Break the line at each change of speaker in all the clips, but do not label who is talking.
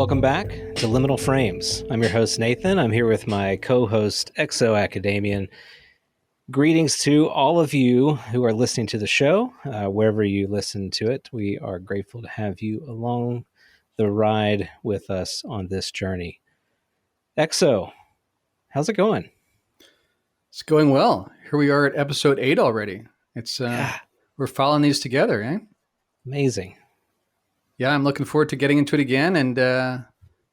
welcome back to Liminal Frames. I'm your host, Nathan. I'm here with my co-host, ExoAcademian. Greetings to all of you who are listening to the show, wherever you listen to it. We are grateful to have you along the ride with us on this journey. Exo, how's it going?
It's going well. Here we are at episode 8 already. It's we're following these together, eh?
Amazing.
Yeah, I'm looking forward to getting into it again and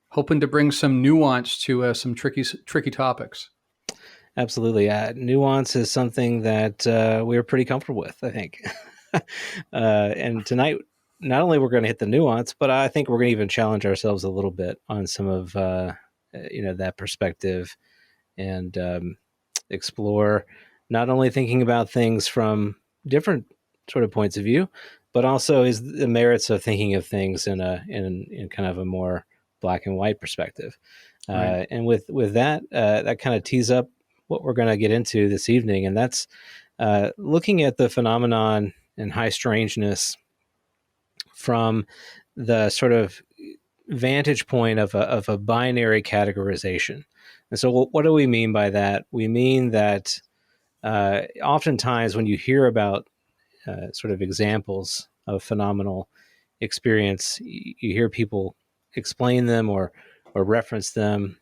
hoping to bring some nuance to some tricky topics.
Absolutely. Nuance is something that we're pretty comfortable with, I think. And tonight, not only we're going to hit the nuance, but I think we're going to even challenge ourselves a little bit on some of that perspective and explore not only thinking about things from different sort of points of view, but also is the merits of thinking of things in kind of a more black and white perspective.
Right.
And with that, that kind of tees up what we're going to get into this evening, and that's looking at the phenomenon and high strangeness from the sort of vantage point of a binary categorization. And so what do we mean by that? We mean that oftentimes when you hear about sort of examples of phenomenal experience, you hear people explain them or reference them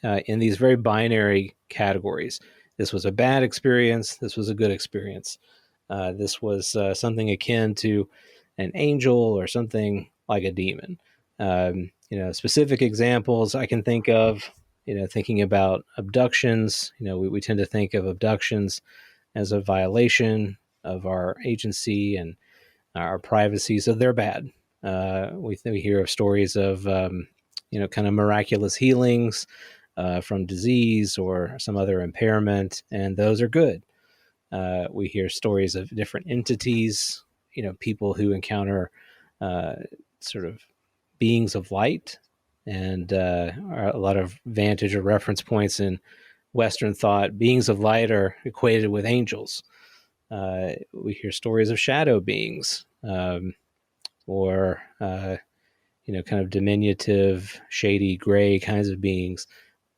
in these very binary categories. This was a bad experience. This was a good experience. This was something akin to an angel or something like a demon. Specific examples I can think of, thinking about abductions, we tend to think of abductions as a violation of our agency and our privacy. So they're bad. We hear of stories of, kind of miraculous healings from disease or some other impairment, and those are good. We hear stories of different entities, people who encounter sort of beings of light, and a lot of vantage or reference points in Western thought. Beings of light are equated with angels. We hear stories of shadow beings, or kind of diminutive, shady, gray kinds of beings.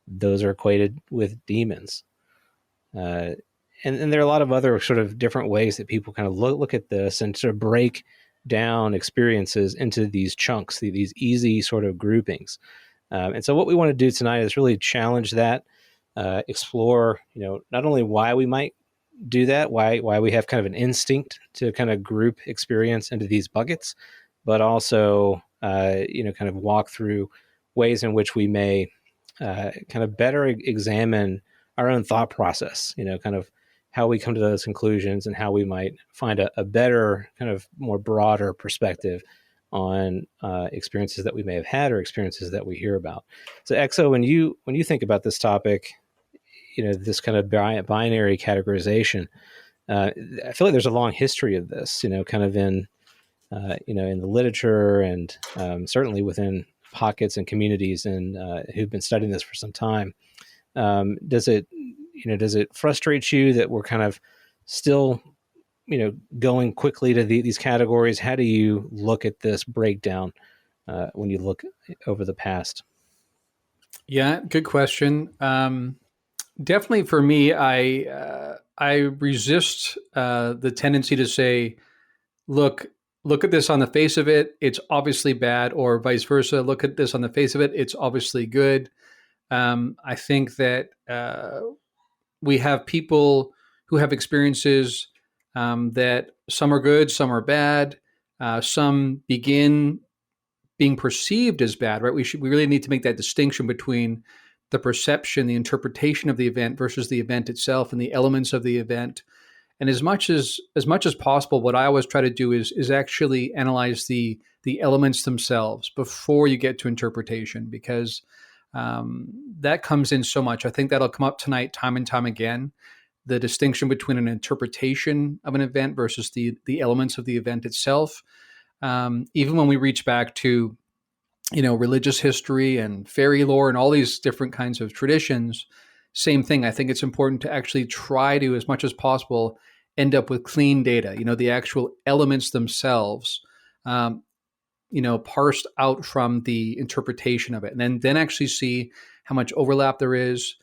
Those are equated with demons. And there are a lot of other sort of different ways that people kind of look at this and sort of break down experiences into these chunks, these easy sort of groupings. And so what we want to do tonight is really challenge that, explore, not only why we might do that, why we have kind of an instinct to kind of group experience into these buckets, but also, kind of walk through ways in which we may kind of better examine our own thought process, kind of how we come to those conclusions and how we might find a better kind of more broader perspective on experiences that we may have had or experiences that we hear about. So Exo, when you think about this topic, this kind of binary categorization, I feel like there's a long history of this, kind of in the literature and certainly within pockets and communities and who've been studying this for some time. Does it frustrate you that we're kind of still, going quickly to these categories? How do you look at this breakdown when you look over the past?
Yeah, good question. Definitely for me, I resist the tendency to say, look at this on the face of it, it's obviously bad, or vice versa. Look at this on the face of it, it's obviously good. I think that we have people who have experiences that some are good, some are bad, some begin being perceived as bad, right? We really need to make that distinction between the perception, the interpretation of the event versus the event itself and the elements of the event. And as much as possible, what I always try to do is actually analyze the elements themselves before you get to interpretation, because that comes in so much. I think that'll come up tonight, time and time again. The distinction between an interpretation of an event versus the elements of the event itself. Even when we reach back to, religious history and fairy lore and all these different kinds of traditions, same thing. I think it's important to actually try to, as much as possible, end up with clean data, the actual elements themselves. parsed out from the interpretation of it, and then actually see how much overlap there is.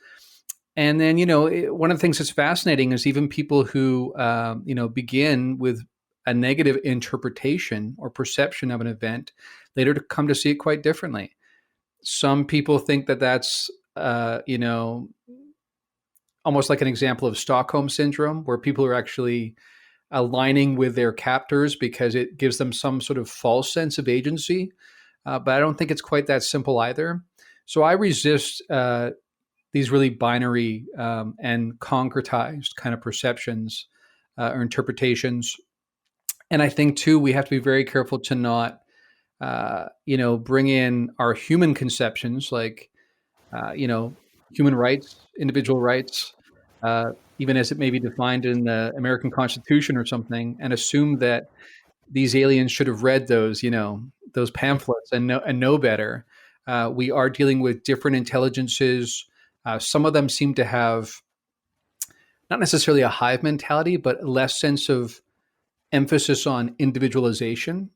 And then, one of the things that's fascinating is even people who, begin with a negative interpretation or perception of an event later to come to see it quite differently. Some people think that that's, almost like an example of Stockholm syndrome, where people are actually aligning with their captors because it gives them some sort of false sense of agency. But I don't think it's quite that simple either. So I resist these really binary and concretized kind of perceptions or interpretations. And I think too, we have to be very careful to not, bring in our human conceptions like, human rights, individual rights, even as it may be defined in the American Constitution or something, and assume that these aliens should have read those pamphlets and know better. We are dealing with different intelligences. Some of them seem to have not necessarily a hive mentality, but less sense of emphasis on individualization,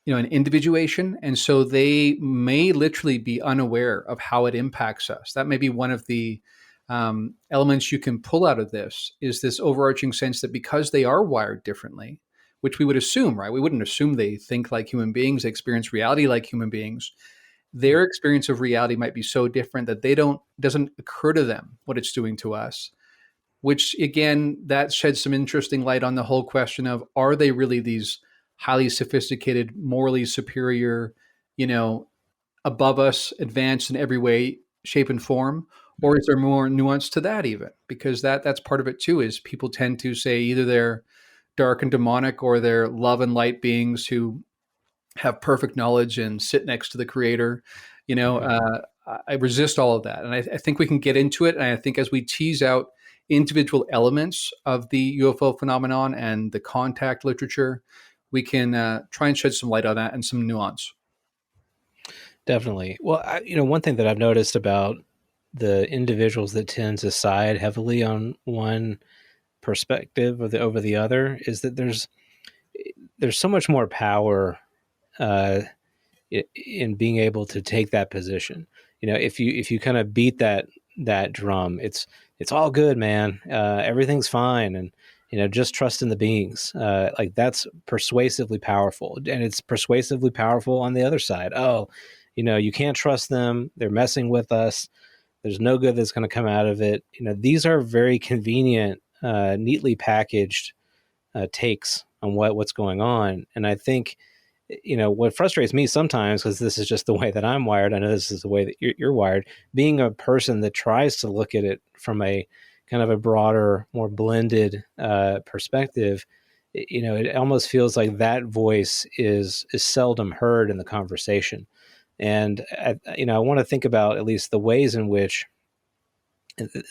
and individuation. And so they may literally be unaware of how it impacts us. That may be one of the elements you can pull out of this, is this overarching sense that because they are wired differently, which we would assume, right? We wouldn't assume they think like human beings, they experience reality like human beings. Their experience of reality might be so different that doesn't occur to them what it's doing to us, which again, that sheds some interesting light on the whole question of, are they really these highly sophisticated, morally superior, above us, advanced in every way, shape, and form? Or is there more nuance to that even? Because that's part of it too, is people tend to say either they're dark and demonic or they're love and light beings who have perfect knowledge and sit next to the creator. I resist all of that. And I think we can get into it. And I think as we tease out individual elements of the UFO phenomenon and the contact literature, we can try and shed some light on that and some nuance.
Definitely. Well, one thing that I've noticed about the individuals that tend to side heavily on one perspective over the other is that there's so much more power in being able to take that position. If you kind of beat that drum, it's all good, man. Everything's fine, and just trust in the beings. Like that's persuasively powerful, and it's persuasively powerful on the other side. Oh, you can't trust them. They're messing with us. There's no good that's going to come out of it. These are very convenient, neatly packaged takes on what's going on. And I think, what frustrates me sometimes, because this is just the way that I'm wired, I know this is the way that you're wired, being a person that tries to look at it from a kind of a broader, more blended perspective, it almost feels like that voice is seldom heard in the conversation. And I want to think about at least the ways in which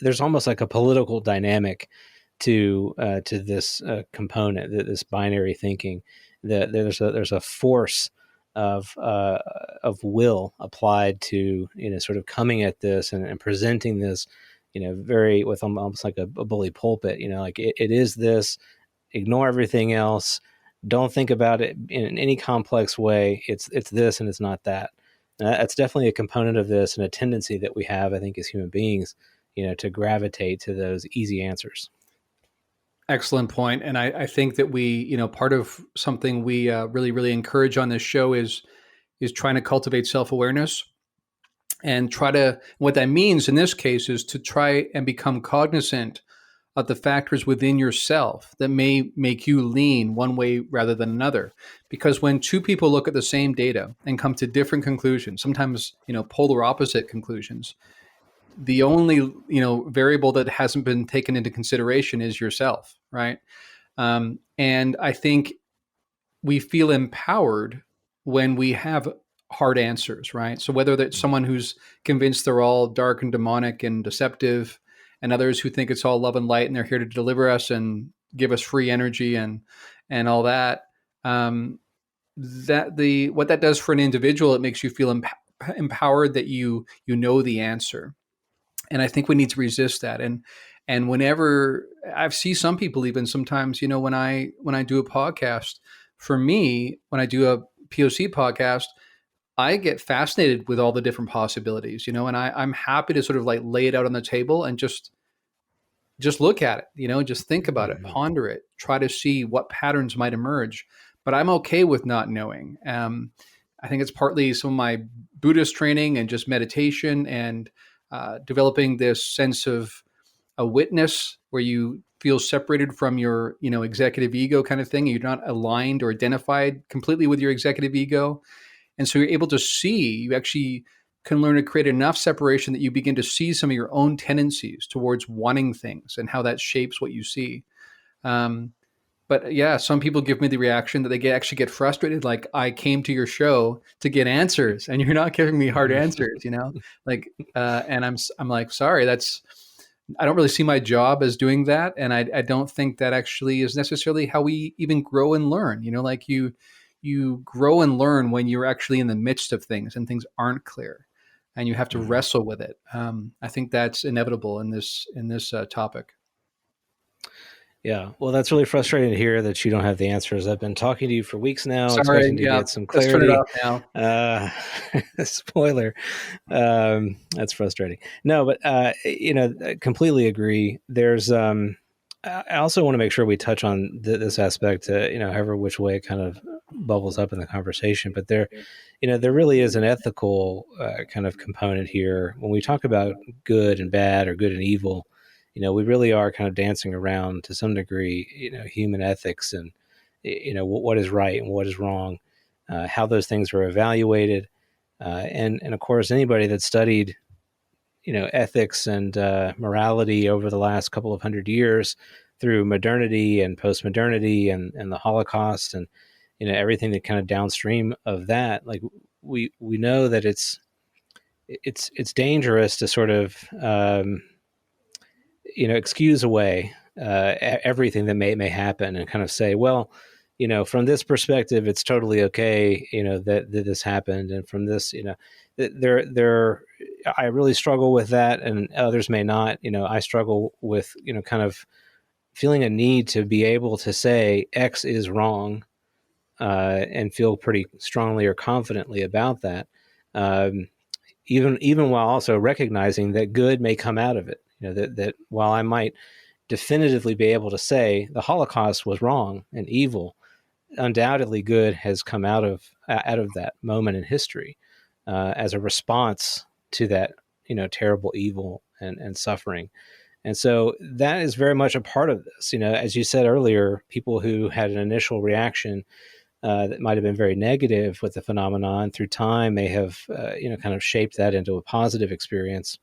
there's almost like a political dynamic to this component, this binary thinking. That there's a force of will applied to sort of coming at this and presenting this, very with almost like a bully pulpit. Like it is this. Ignore everything else. Don't think about it in any complex way. It's this and it's not that. That's definitely a component of this and a tendency that we have, I think, as human beings, to gravitate to those easy answers.
Excellent point. And I think that we, part of something we really, really encourage on this show is trying to cultivate self-awareness and what that means in this case is to try and become cognizant of the factors within yourself that may make you lean one way rather than another. Because when two people look at the same data and come to different conclusions, sometimes, polar opposite conclusions, the only, variable that hasn't been taken into consideration is yourself, right? And I think we feel empowered when we have hard answers, right? So whether that's someone who's convinced they're all dark and demonic and deceptive, and others who think it's all love and light and they're here to deliver us and give us free energy and all that, what that does for an individual, it makes you feel empowered that you know the answer. And I think we need to resist that. And whenever I see some people, even sometimes, when I do a podcast, for me, when I do a POC podcast, I get fascinated with all the different possibilities, and I'm happy to sort of like lay it out on the table and just look at it, just think about it, ponder it, try to see what patterns might emerge. But I'm okay with not knowing. I think it's partly some of my Buddhist training and just meditation and developing this sense of a witness where you feel separated from your, executive ego kind of thing. You're not aligned or identified completely with your executive ego. And so you're able to see, you actually can learn to create enough separation that you begin to see some of your own tendencies towards wanting things and how that shapes what you see. But yeah, some people give me the reaction that they actually get frustrated. Like, I came to your show to get answers and you're not giving me hard answers, like, and I'm like, sorry, I don't really see my job as doing that. And I don't think that actually is necessarily how we even grow and learn, like you grow and learn when you're actually in the midst of things and things aren't clear and you have to wrestle with it. I think that's inevitable in this topic.
Yeah, well, that's really frustrating to hear that you don't have the answers. I've been talking to you for weeks now,
Sorry,
expecting to get some
let's turn
clarity.
it off now.
Spoiler. That's frustrating. No, but I completely agree. There's I also want to make sure we touch on this aspect, however which way it kind of bubbles up in the conversation. But there really is an ethical kind of component here when we talk about good and bad or good and evil. We really are kind of dancing around to some degree, human ethics and, what is right and what is wrong, how those things are evaluated. And of course, anybody that studied, ethics and morality over the last couple of hundred years through modernity and post-modernity and the Holocaust and, everything that kind of downstream of that, like we know that it's dangerous to sort of, excuse away everything that may happen and kind of say, well, from this perspective, it's totally okay, that this happened, and from this, I really struggle with that, and others may not. I struggle with, kind of feeling a need to be able to say X is wrong, and feel pretty strongly or confidently about that, even while also recognizing that good may come out of it. That while I might definitively be able to say the Holocaust was wrong and evil, undoubtedly good has come out of that moment in history as a response to that terrible evil and suffering. And so that is very much a part of this. As you said earlier, people who had an initial reaction that might have been very negative with the phenomenon through time may have kind of shaped that into a positive experience.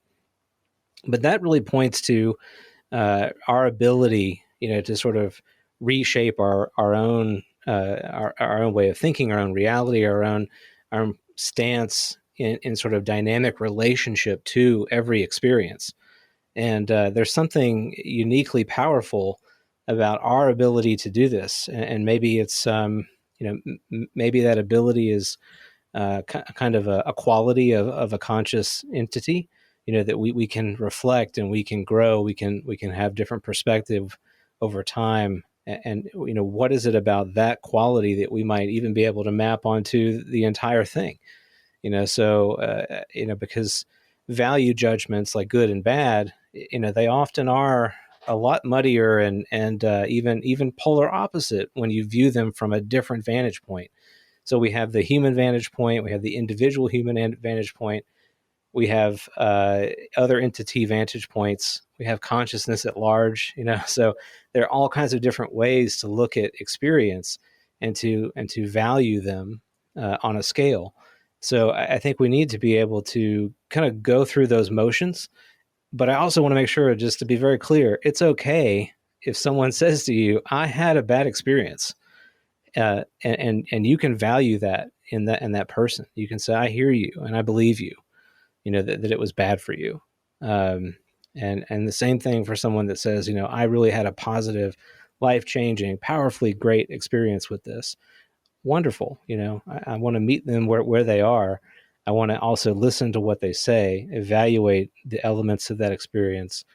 But that really points to our ability, to sort of reshape our own our own way of thinking, our own reality, our own stance in sort of dynamic relationship to every experience. And there's something uniquely powerful about our ability to do this. And maybe it's maybe that ability is kind of a quality of a conscious entity, that we can reflect and we can grow, we can have different perspective over time. And what is it about that quality that we might even be able to map onto the entire thing? Because value judgments like good and bad, they often are a lot muddier and even polar opposite when you view them from a different vantage point. So we have the human vantage point, we have the individual human vantage point, we have other entity vantage points, we have consciousness at large. So there are all kinds of different ways to look at experience and to value them on a scale. So I think we need to be able to kind of go through those motions. But I also want to make sure, just to be very clear, it's okay if someone says to you, I had a bad experience. And you can value that in that person. You can say, I hear you and I believe you, that it was bad for you. And the same thing for someone that says, I really had a positive, life-changing, powerfully great experience with this. Wonderful. I want to meet them where they are. I want to also listen to what they say, evaluate the elements of that experience,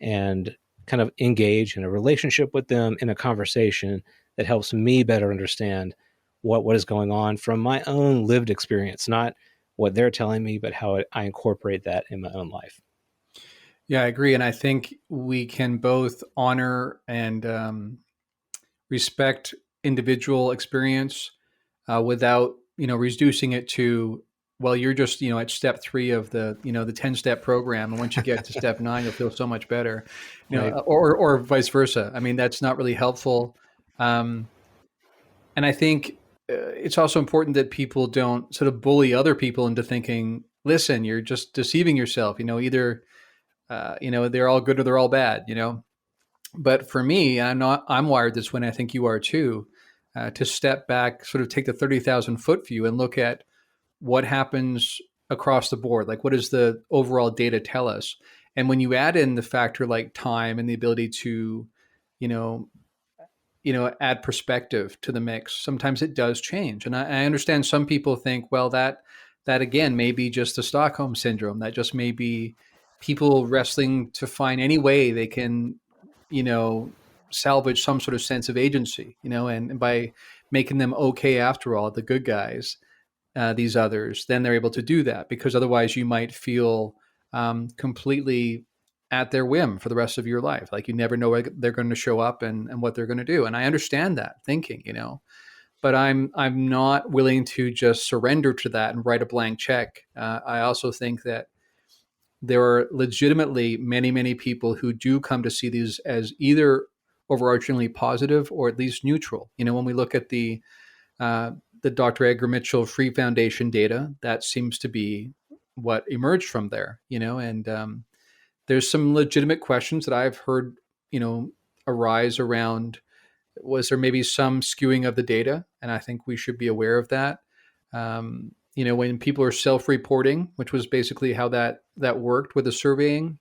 and kind of engage in a relationship with them in a conversation that helps me better understand what is going on from my own lived experience, not what they're telling me, but how I incorporate that in my own life.
Yeah, I agree. And I think we can both honor and respect individual experience without, reducing it to, well, you're just, at step 3 of the 10-step program. And once you get to step 9, you'll feel so much better,
Right.
or vice versa. I mean, that's not really helpful. Um, and I think it's also important that people don't sort of bully other people into thinking, listen, you're just deceiving yourself, either, they're all good or they're all bad, But for me, I'm wired this way, and I think you are too, to step back, sort of take the 30,000 foot view and look at what happens across the board. Like, what does the overall data tell us? And when you add in the factor like time and the ability to, you know, add perspective to the mix, sometimes it does change. And I understand some people think, well, that again may be just the Stockholm syndrome. That just may be people wrestling to find any way they can, you know, salvage some sort of sense of agency, and by making them okay after all, the good guys, these others, then they're able to do that, because otherwise you might feel completely at their whim for the rest of your life. Like, you never know where they're going to show up and what they're going to do. And I understand that thinking, but I'm not willing to just surrender to that and write a blank check. I also think that there are legitimately many, many people who do come to see these as either overarchingly positive or at least neutral. When we look at uh, the Dr. Edgar Mitchell Free Foundation data, that seems to be what emerged from there, and there's some legitimate questions that I've heard, arise around, was there maybe some skewing of the data? And I think we should be aware of that. When people are self-reporting, which was basically how that worked with the surveying,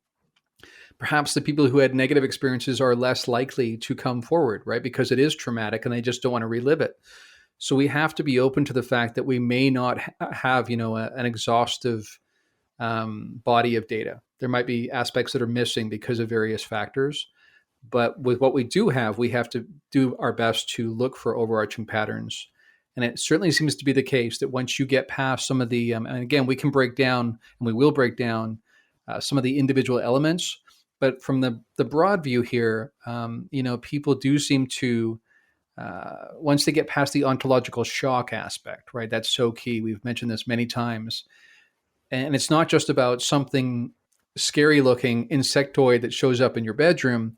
perhaps the people who had negative experiences are less likely to come forward, right? Because it is traumatic and they just don't want to relive it. So we have to be open to the fact that we may not have, an exhaustive body of data. There might be aspects that are missing because of various factors. But with what we do have, we have to do our best to look for overarching patterns. And it certainly seems to be the case that once you get past some of the, and again, we can break down, and we will break down some of the individual elements. But from the broad view here, people do seem to, once they get past the ontological shock aspect, right? That's so key. We've mentioned this many times. And it's not just about something scary looking insectoid that shows up in your bedroom,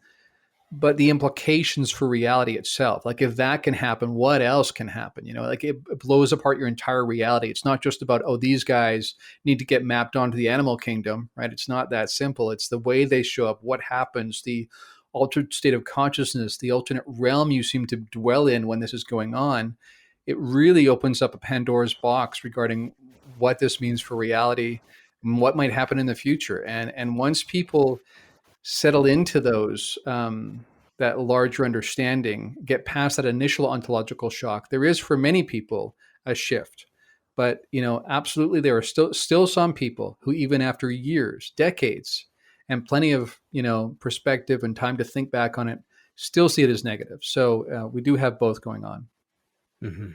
but the implications for reality itself. Like, if that can happen, what else can happen? Like, it blows apart your entire reality. It's not just about, oh, these guys need to get mapped onto the animal kingdom, right? It's not that simple. It's the way they show up, what happens, the altered state of consciousness, the alternate realm you seem to dwell in when this is going on. It really opens up a Pandora's box regarding what this means for reality and what might happen in the future. And once people settle into those, that larger understanding, get past that initial ontological shock, there is for many people a shift. But absolutely, there are still some people who, even after years, decades, and plenty of perspective and time to think back on it, still see it as negative. So we do have both going on.
Mm-hmm.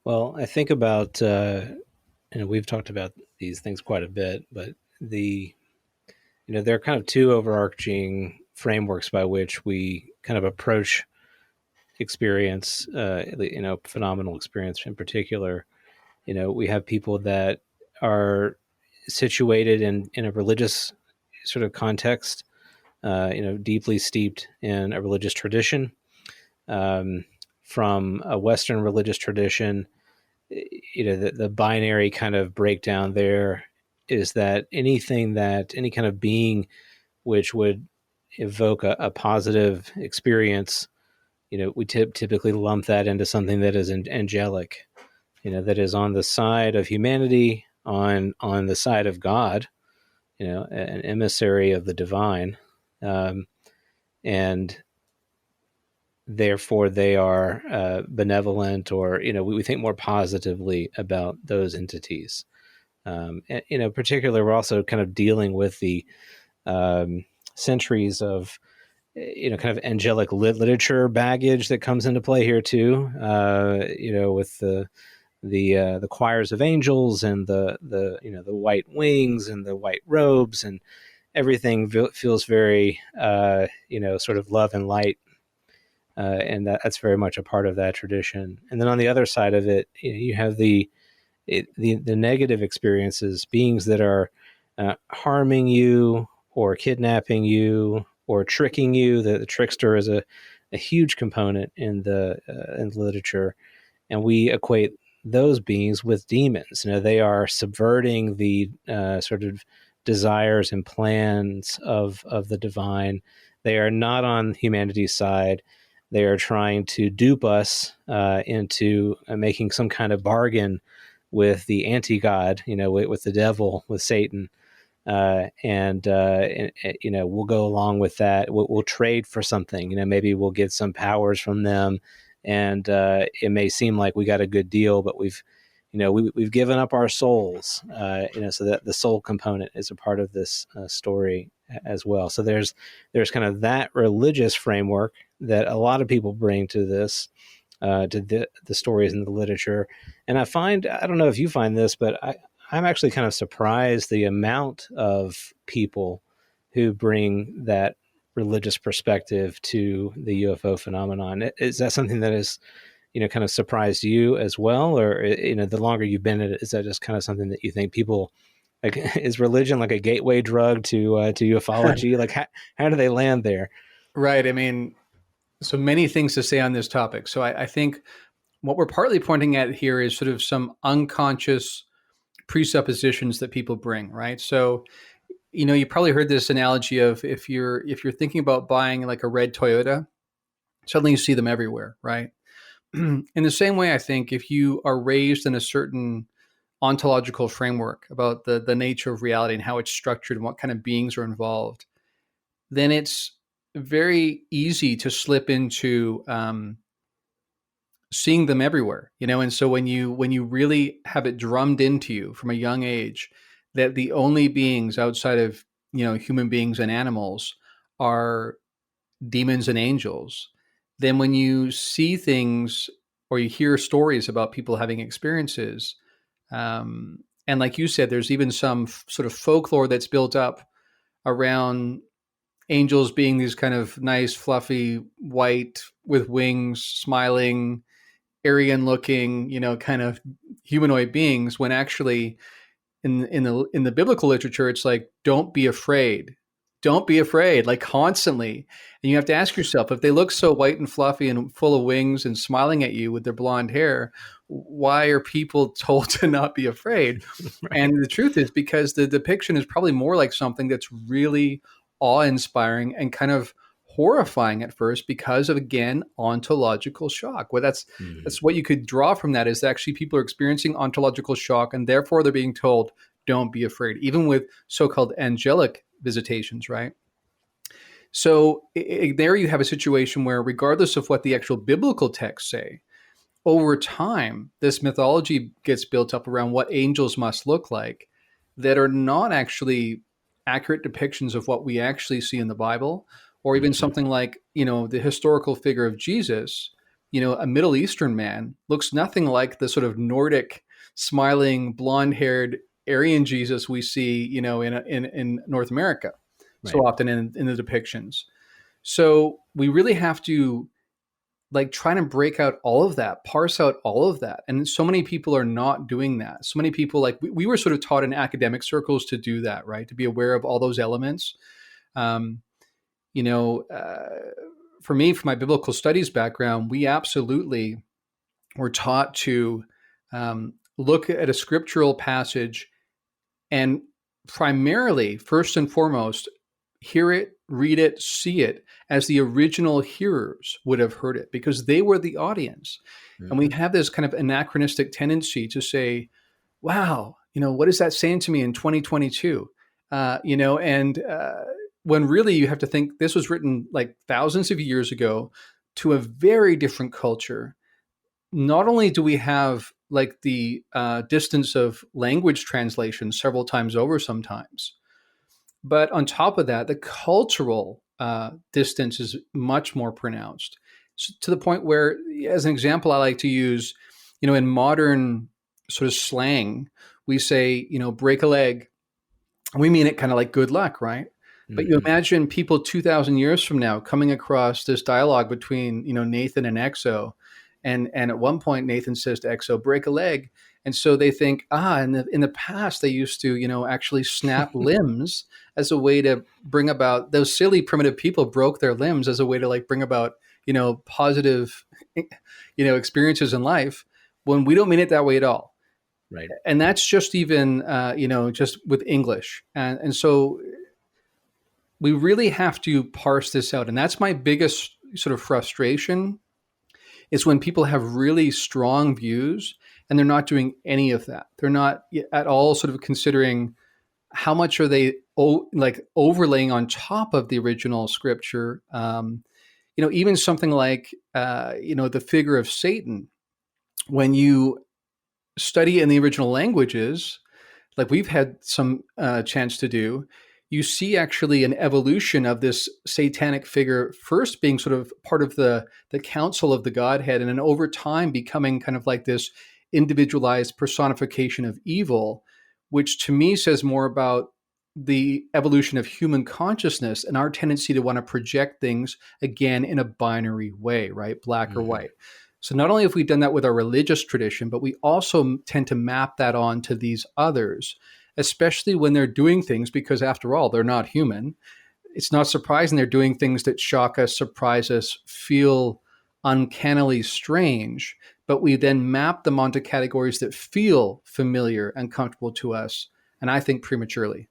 Well, I think about, we've talked about these things quite a bit, but there are kind of two overarching frameworks by which we kind of approach experience, phenomenal experience in particular. We have people that are situated in a religious sort of context, deeply steeped in a religious tradition. From a Western religious tradition, the binary kind of breakdown there is that any kind of being which would evoke a positive experience, we typically lump that into something that is angelic, that is on the side of humanity, on the side of God, an emissary of the divine, and therefore they are benevolent, or we think more positively about those entities. And particularly, we're also kind of dealing with the centuries of kind of angelic literature baggage that comes into play here too. With the choirs of angels and the white wings and the white robes, and everything feels very sort of love and light, and that's very much a part of that tradition. And then on the other side of it, you have the negative experiences, beings that are harming you or kidnapping you or tricking you. The trickster is a huge component in the literature, and we equate those beings with demons. They are subverting the sort of desires and plans of the divine. They are not on humanity's side. They are trying to dupe us into making some kind of bargain with the anti-god, with the devil, with Satan. And we'll go along with that. We'll trade for something. Maybe we'll get some powers from them, and it may seem like we got a good deal, but we've given up our souls. So that the soul component is a part of this story as well. So there's kind of that religious framework that a lot of people bring to this, to the stories in the literature. And I don't know if you find this, but I'm actually kind of surprised the amount of people who bring that religious perspective to the UFO phenomenon. Is that something that is, kind of surprised you as well? Or, the longer you've been in it, is that just kind of something that you think people, like, is religion like a gateway drug to ufology? Like, how do they land there?
Right. I mean, so many things to say on this topic. So I think what we're partly pointing at here is sort of some unconscious presuppositions that people bring, right? So, you probably heard this analogy of if you're thinking about buying like a red Toyota, suddenly you see them everywhere, right? In the same way, I think if you are raised in a certain ontological framework about the nature of reality and how it's structured and what kind of beings are involved, then it's very easy to slip into seeing them everywhere, and so when you really have it drummed into you from a young age that the only beings outside of human beings and animals are demons and angels, then when you see things or you hear stories about people having experiences, and like you said, there's even some sort of folklore that's built up around angels being these kind of nice, fluffy, white with wings, smiling, Aryan looking, kind of humanoid beings, when actually in the biblical literature, it's like, don't be afraid. Don't be afraid, like constantly. And you have to ask yourself, if they look so white and fluffy and full of wings and smiling at you with their blonde hair, why are people told to not be afraid?
Right.
And the truth is because the depiction is probably more like something that's really awe-inspiring and kind of horrifying at first because of, again, ontological shock. Well, that's what you could draw from that, is actually people are experiencing ontological shock, and therefore they're being told, don't be afraid, even with so-called angelic visitations, right? So there you have a situation where, regardless of what the actual biblical texts say, over time, this mythology gets built up around what angels must look like that are not actually accurate depictions of what we actually see in the Bible, or even something like, the historical figure of Jesus, a Middle Eastern man looks nothing like the sort of Nordic, smiling, blonde-haired Aryan Jesus we see, in North America so
Right.
often in the depictions. So we really have to like try to break out all of that, parse out all of that. And so many people are not doing that. So many people, like we were sort of taught in academic circles to do that, right? To be aware of all those elements. Um, you know, for me, from my biblical studies background, we absolutely were taught to look at a scriptural passage and primarily, first and foremost, hear it, read it, see it as the original hearers would have heard it, because they were the audience. And we have this kind of anachronistic tendency to say, wow, what is that saying to me in 2022? When really you have to think this was written like thousands of years ago to a very different culture. Not only do we have like the distance of language translation several times over sometimes, but on top of that, the cultural distance is much more pronounced, so, to the point where, as an example, I like to use, in modern sort of slang, we say, break a leg. We mean it kind of like good luck, right? But you
Mm-hmm.
imagine people 2,000 years from now coming across this dialogue between, Nathan and Exo. And at one point, Nathan says to Exo, break a leg. And so they think, in the past, they used to, actually snap limbs as a way to bring about, those silly primitive people broke their limbs as a way to like bring about, positive, experiences in life, when we don't mean it that way at all.
Right.
And that's just even, just with English. And so we really have to parse this out. And that's my biggest sort of frustration, is when people have really strong views and they're not doing any of that. They're not at all sort of considering how much are they like overlaying on top of the original scripture. Even something like, the figure of Satan, when you study in the original languages, like we've had some chance to do, you see actually an evolution of this satanic figure, first being sort of part of the council of the Godhead, and then over time becoming kind of like this individualized personification of evil, which to me says more about the evolution of human consciousness and our tendency to want to project things again in a binary way, right? Black or
Mm-hmm.
white. So not only have we done that with our religious tradition, but we also tend to map that on to these others, especially when they're doing things, because after all, they're not human. It's not surprising they're doing things that shock us, surprise us, feel uncannily strange, but we then map them onto categories that feel familiar and comfortable to us, and I think prematurely.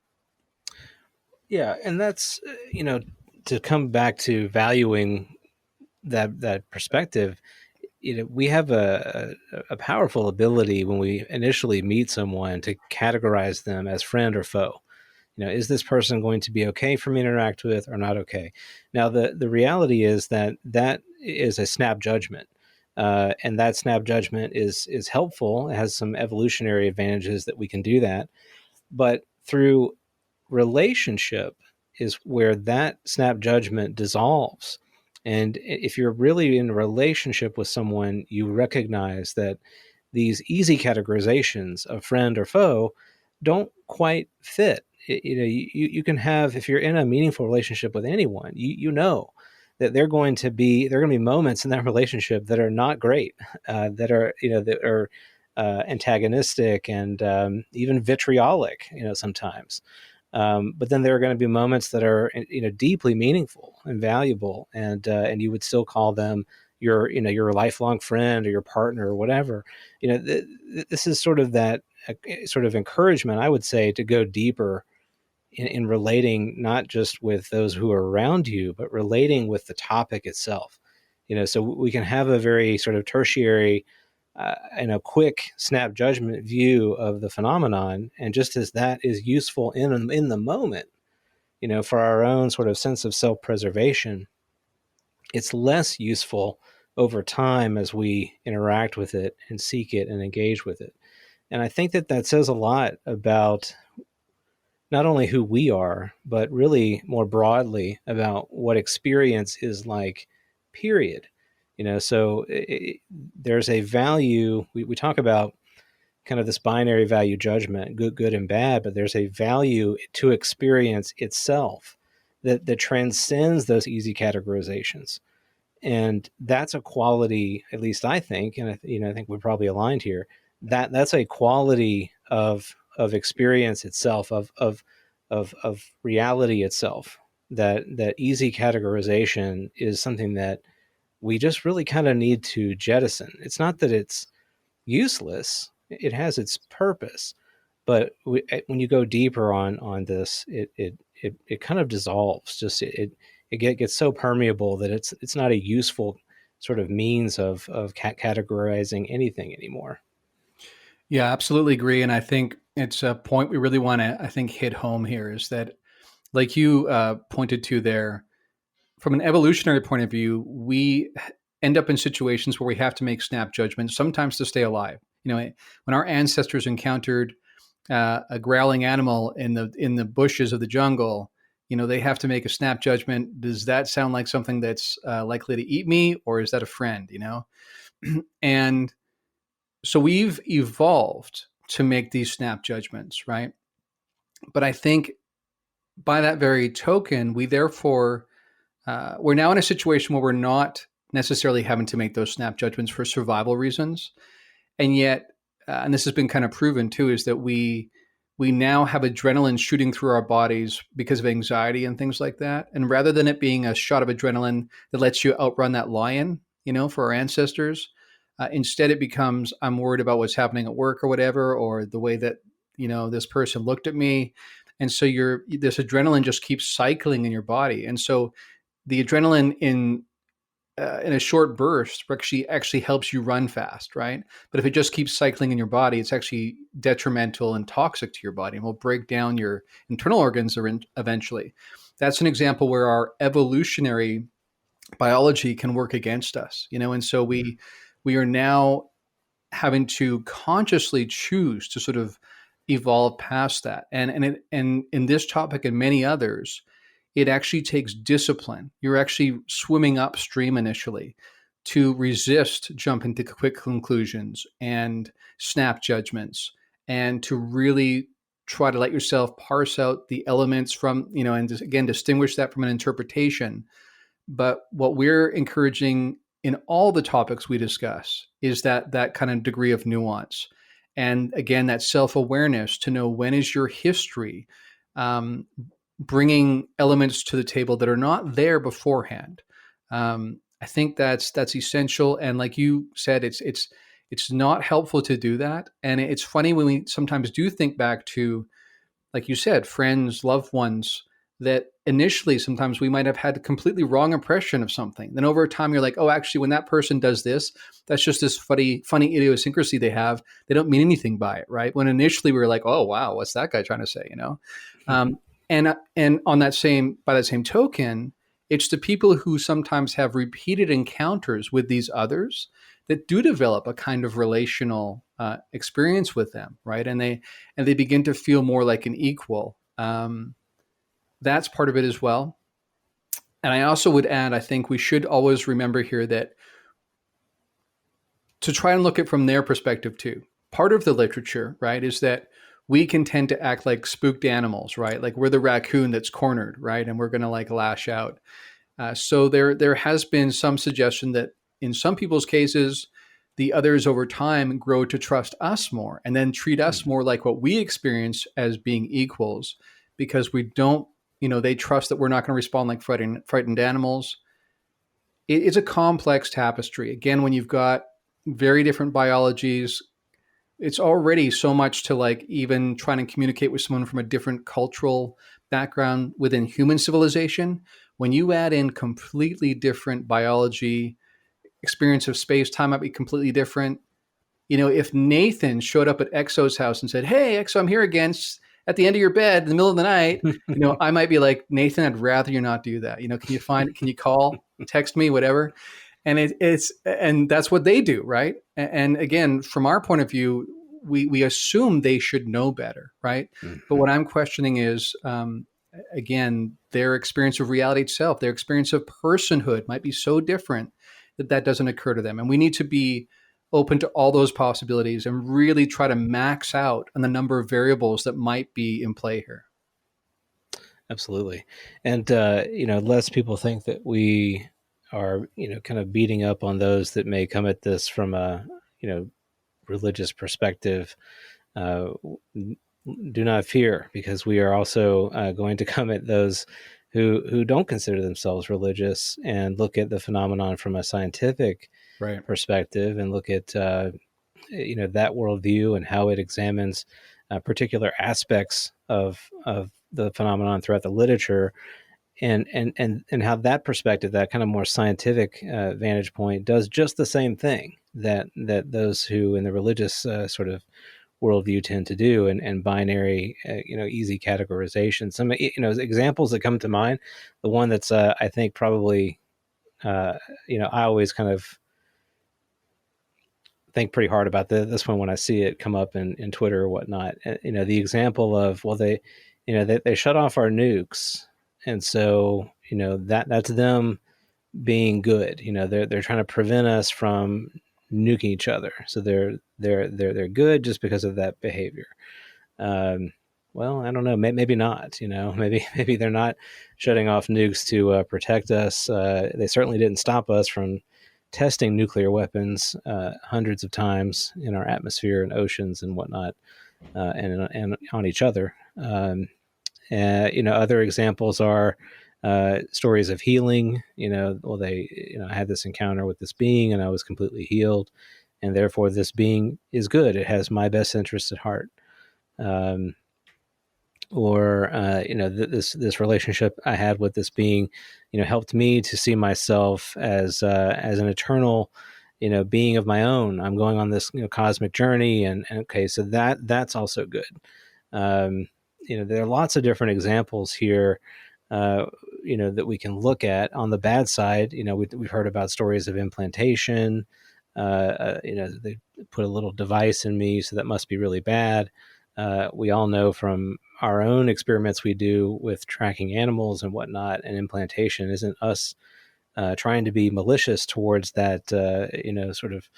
Yeah, and that's to come back to valuing that perspective. We have a powerful ability when we initially meet someone to categorize them as friend or foe. Is this person going to be okay for me to interact with or not okay? Now, the reality is that is a snap judgment. And that snap judgment is helpful. It has some evolutionary advantages that we can do that. But through relationship is where that snap judgment dissolves. And if you're really in a relationship with someone, you recognize that these easy categorizations of friend or foe don't quite fit. You can have, if you're in a meaningful relationship with anyone, you know that there are going to be moments in that relationship that are not great, that are antagonistic and even vitriolic, sometimes. But then there are going to be moments that are, deeply meaningful and valuable, and you would still call them your lifelong friend or your partner or whatever. This is sort of that sort of encouragement, I would say, to go deeper in relating, not just with those who are around you, but relating with the topic itself. So we can have a very sort of tertiary and a quick snap judgment view of the phenomenon. And just as that is useful in the moment, for our own sort of sense of self-preservation, it's less useful over time as we interact with it and seek it and engage with it. And I think that says a lot about not only who we are, but really more broadly about what experience is like, period. So there's a value, we talk about kind of this binary value judgment, good and bad, but there's a value to experience itself that transcends those easy categorizations. And that's a quality, at least I think, and I think we're probably aligned here, that's a quality of experience itself, of reality itself, that easy categorization is something that we just really kind of need to jettison. It's not that it's useless; it has its purpose, but when you go deeper on this, it kind of dissolves. Just it gets so permeable that it's not a useful sort of means of categorizing anything anymore.
Yeah, absolutely agree. And I think it's a point we really want to, I think, hit home here, is that, like you pointed to there, from an evolutionary point of view, we end up in situations where we have to make snap judgments, sometimes to stay alive. When our ancestors encountered a growling animal in the bushes of the jungle, they have to make a snap judgment. Does that sound like something that's likely to eat me, or is that a friend? And so we've evolved to make these snap judgments, right? But I think by that very token, we therefore we're now in a situation where we're not necessarily having to make those snap judgments for survival reasons, and yet, and this has been kind of proven too, is that we now have adrenaline shooting through our bodies because of anxiety and things like that. And rather than it being a shot of adrenaline that lets you outrun that lion, for our ancestors, instead it becomes, I'm worried about what's happening at work or whatever, or the way that this person looked at me. And so this adrenaline just keeps cycling in your body. And so the adrenaline in a short burst actually helps you run fast, right? But if it just keeps cycling in your body, it's actually detrimental and toxic to your body and will break down your internal organs eventually. That's an example where our evolutionary biology can work against us, and so we are now having to consciously choose to sort of evolve past that. And in this topic and many others, it actually takes discipline. You're actually swimming upstream initially to resist jumping to quick conclusions and snap judgments, and to really try to let yourself parse out the elements from, and again, distinguish that from an interpretation. But what we're encouraging in all the topics we discuss is that kind of degree of nuance. And again, that self-awareness to know when is your history bringing elements to the table that are not there beforehand. I think that's essential. And like you said, it's not helpful to do that. And it's funny when we sometimes do think back to, like you said, friends, loved ones, that initially sometimes we might have had a completely wrong impression of something. Then over time, you're like, oh, actually, when that person does this, that's just this funny idiosyncrasy they have. They don't mean anything by it, right? When initially we were like, oh, wow, what's that guy trying to say, And on that by that same token, it's the people who sometimes have repeated encounters with these others that do develop a kind of relational experience with them, right? And they begin to feel more like an equal. That's part of it as well. And I also would add, I think we should always remember here that to try and look at it from their perspective too. Part of the literature, right, is that we can tend to act like spooked animals, right? Like we're the raccoon that's cornered, right? And we're going to like lash out. So there has been some suggestion that in some people's cases, the others over time grow to trust us more and then treat us more like what we experience as being equals, because we don't, they trust that we're not going to respond like frightened animals. It's a complex tapestry. Again, when you've got very different biologies, it's already so much to like even trying to communicate with someone from a different cultural background within human civilization. When you add in completely different biology, experience of space, time might be completely different. If Nathan showed up at Exo's house and said, hey, Exo, I'm here again at the end of your bed in the middle of the night, I might be like, Nathan, I'd rather you not do that. Can you call, text me, whatever. And and that's what they do, right? And again, from our point of view, we assume they should know better, right? Mm-hmm. But what I'm questioning is, again, their experience of reality itself, their experience of personhood might be so different that doesn't occur to them. And we need to be open to all those possibilities and really try to max out on the number of variables that might be in play here.
Absolutely. And, less people think that we are, kind of beating up on those that may come at this from a, religious perspective. Do not fear, because we are also going to come at those who don't consider themselves religious and look at the phenomenon from a scientific perspective and look at, that worldview and how it examines particular aspects of the phenomenon throughout the literature, and how that perspective, that kind of more scientific vantage point, does just the same thing that those who in the religious sort of worldview tend to do, and binary, easy categorization. Some, examples that come to mind. The one that's I think probably, I always kind of think pretty hard about this one when I see it come up in Twitter or whatnot. The example of, well, they shut off our nukes, And so, that's them being good. They're trying to prevent us from nuking each other. So they're good just because of that behavior. Well, I don't know. Maybe not. Maybe they're not shutting off nukes to protect us. They certainly didn't stop us from testing nuclear weapons hundreds of times in our atmosphere and oceans and whatnot, and on each other. Other examples are stories of healing. I had this encounter with this being and I was completely healed, and therefore this being is good. It has my best interest at heart. This relationship I had with this being, helped me to see myself as an eternal, being of my own. I'm going on this cosmic journey, and okay, so that's also good. There are lots of different examples here, that we can look at. On the bad side, we've heard about stories of implantation. They put a little device in me, so that must be really bad. We all know from our own experiments we do with tracking animals and whatnot, and implantation isn't us trying to be malicious towards that, sort of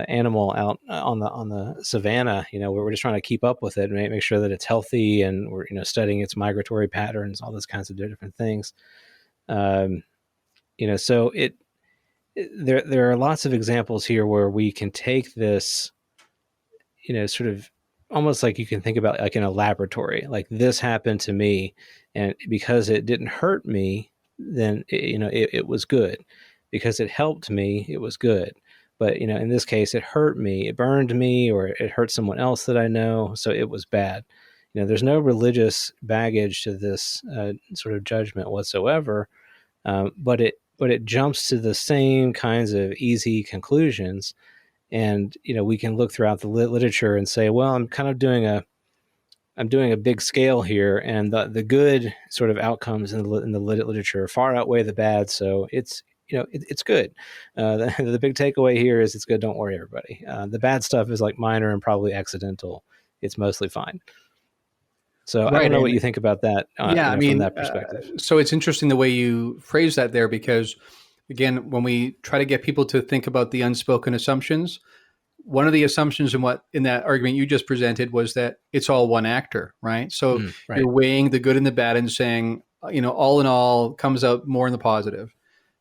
animal out on the savannah. We're just trying to keep up with it and make sure that it's healthy, and we're studying its migratory patterns, all those kinds of different things. So there are lots of examples here where we can take this, sort of almost like you can think about like in a laboratory, like this happened to me, and because it didn't hurt me, then it was good. Because it helped me, it was good. But in this case, it hurt me, it burned me, or it hurt someone else that I know, so it was bad. There's no religious baggage to this sort of judgment whatsoever, but it jumps to the same kinds of easy conclusions. And we can look throughout the literature and say, well, I'm doing a big scale here, and the good sort of outcomes in the literature far outweigh the bad, so it's good. The big takeaway here is it's good. Don't worry, everybody. The bad stuff is like minor and probably accidental. It's mostly fine. So I don't know what you think about that. From that perspective.
So it's interesting the way you phrase that there, because again, when we try to get people to think about the unspoken assumptions, one of the assumptions in that argument you just presented was that it's all one actor, right? So
Right.
You're weighing the good and the bad and saying, all in all comes out more in the positive.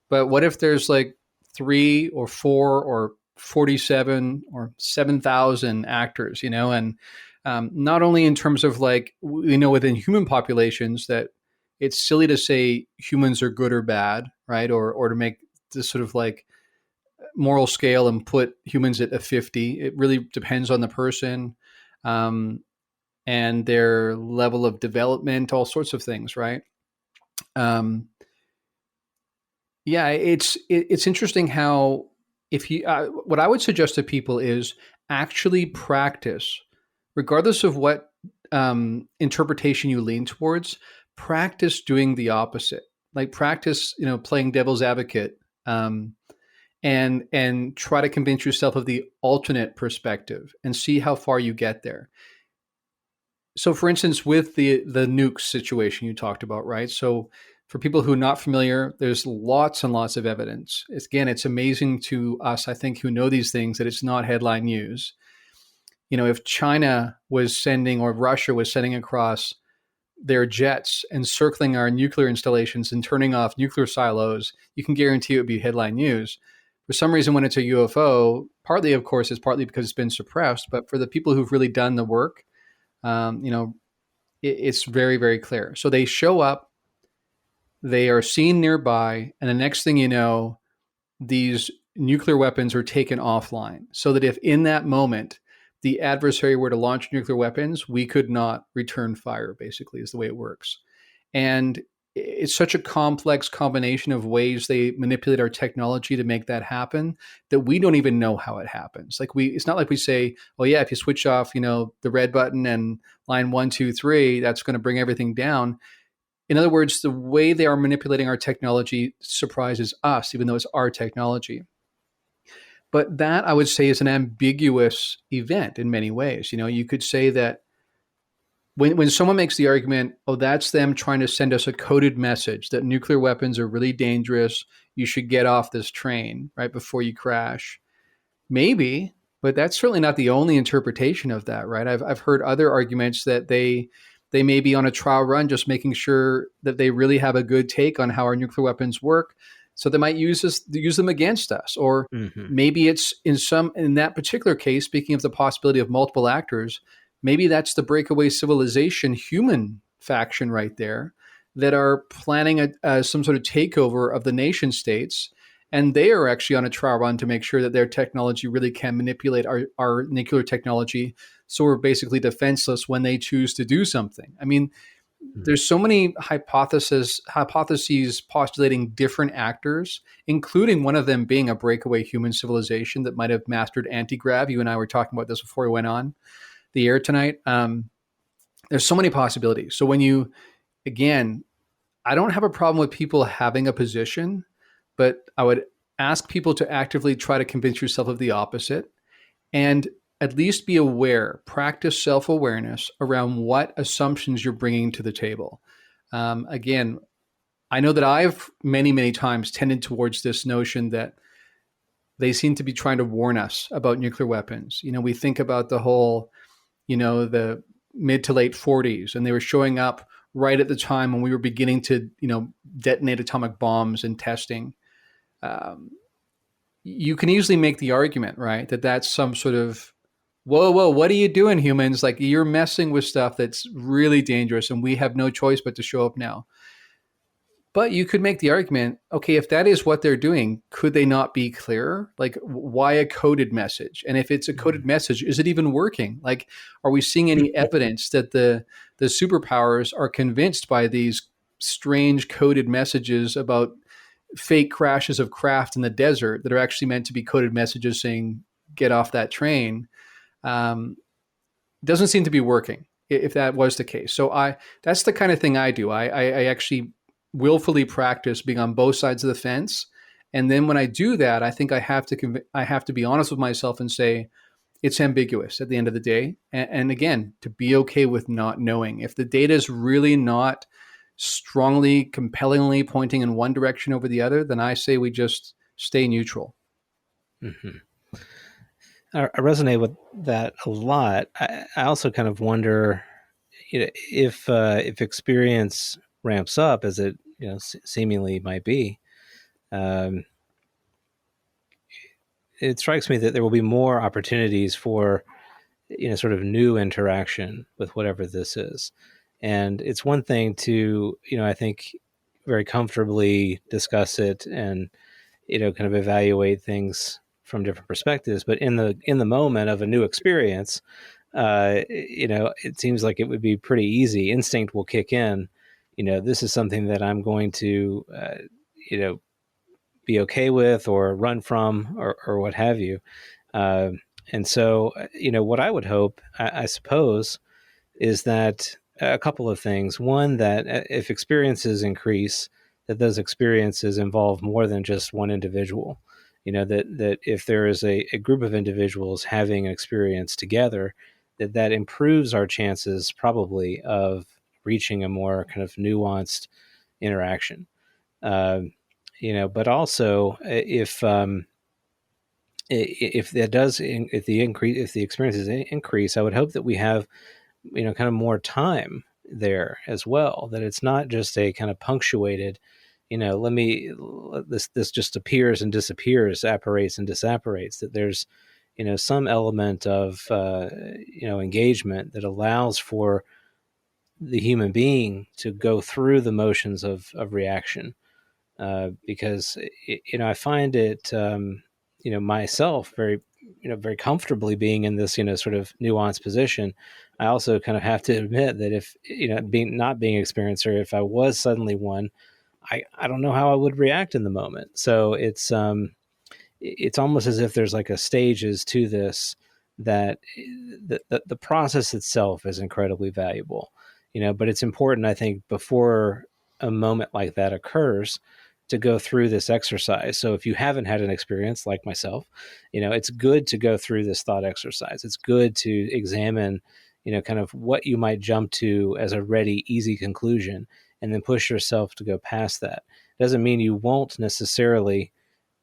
But what if there's like 3 or 4 or 47 or 7,000 actors, and not only in terms of like, we know within human populations that it's silly to say humans are good or bad, right? Or to make this sort of like moral scale and put humans at a 50. It really depends on the person and their level of development, all sorts of things, right? It's interesting how what I would suggest to people is actually practice, regardless of what interpretation you lean towards, practice doing the opposite. Like practice, playing devil's advocate, and try to convince yourself of the alternate perspective and see how far you get there. So, for instance, with the nukes situation you talked about, right? So, for people who are not familiar, there's lots and lots of evidence. It's amazing to us, I think, who know these things, that it's not headline news. If China was sending, or Russia was sending across their jets and circling our nuclear installations and turning off nuclear silos, you can guarantee it would be headline news. For some reason, when it's a UFO, partly, of course, it's partly because it's been suppressed, but for the people who've really done the work, it's very, very clear. So they show up, they are seen nearby, and the next thing you know, these nuclear weapons are taken offline. So that if in that moment the adversary were to launch nuclear weapons, we could not return fire, basically, is the way it works. And it's such a complex combination of ways they manipulate our technology to make that happen that we don't even know how it happens. It's not like we say, oh yeah, if you switch off, the red button and line 1, 2, 3, that's going to bring everything down. In other words, the way they are manipulating our technology surprises us, even though it's our technology. But that, I would say, is an ambiguous event in many ways. You could say that when someone makes the argument, oh, that's them trying to send us a coded message that nuclear weapons are really dangerous, you should get off this train right before you crash. Maybe, but that's certainly not the only interpretation of that, right? I've heard other arguments that they may be on a trial run, just making sure that they really have a good take on how our nuclear weapons work, so they might use them against us. Or
Mm-hmm.
maybe it's in that particular case. Speaking of the possibility of multiple actors, maybe that's the breakaway civilization human faction right there that are planning some sort of takeover of the nation states, and they are actually on a trial run to make sure that their technology really can manipulate our nuclear technology, so we're basically defenseless when they choose to do something. I mean, there's so many hypotheses postulating different actors, including one of them being a breakaway human civilization that might have mastered anti-grav. You and I were talking about this before we went on the air tonight. There's so many possibilities. So again, I don't have a problem with people having a position, but I would ask people to actively try to convince yourself of the opposite, and at least be aware, practice self-awareness around what assumptions you're bringing to the table. Again, I know that I've many, many times tended towards this notion that they seem to be trying to warn us about nuclear weapons. We think about the whole, the mid to late 40s, and they were showing up right at the time when we were beginning to, detonate atomic bombs and testing. You can easily make the argument, right, that that's some sort of, whoa, what are you doing, humans? Like, you're messing with stuff that's really dangerous, and we have no choice but to show up now. But you could make the argument, okay, if that is what they're doing, could they not be clearer? Like, why a coded message? And if it's a coded message, is it even working? Like, are we seeing any evidence that the superpowers are convinced by these strange coded messages about fake crashes of craft in the desert that are actually meant to be coded messages saying, get off that train? Doesn't seem to be working, if that was the case. So that's the kind of thing I do. I actually willfully practice being on both sides of the fence. And then when I do that, I think I have to be honest with myself and say, it's ambiguous at the end of the day. And again, to be okay with not knowing. If the data is really not strongly, compellingly pointing in one direction over the other, then I say we just stay neutral.
Mm-hmm. I resonate with that a lot. I also kind of wonder, if experience ramps up, as it seemingly might be, it strikes me that there will be more opportunities for sort of new interaction with whatever this is. And it's one thing to I think very comfortably discuss it and kind of evaluate things from different perspectives, but in the moment of a new experience, it seems like it would be pretty easy. Instinct will kick in. This is something that I'm going to, be okay with or run from, or what have you. And so, what I would hope, I suppose, is that a couple of things. One, that if experiences increase, that those experiences involve more than just one individual. That if there is a group of individuals having an experience together, that improves our chances probably of reaching a more kind of nuanced interaction. But also if that does, if the experiences increase, I would hope that we have kind of more time there as well, that it's not just a kind of punctuated, this just appears and disappears, apparates and disapparates, that there's some element of engagement that allows for the human being to go through the motions of reaction, because I find it myself very very comfortably being in this sort of nuanced position. I also kind of have to admit that if not being experiencer, if I was suddenly one, I don't know how I would react in the moment. So it's almost as if there's like a stages to this, that the process itself is incredibly valuable, but it's important, I think, before a moment like that occurs, to go through this exercise. So if you haven't had an experience like myself, it's good to go through this thought exercise. It's good to examine, kind of what you might jump to as a ready, easy conclusion, and then push yourself to go past that. Doesn't mean you won't necessarily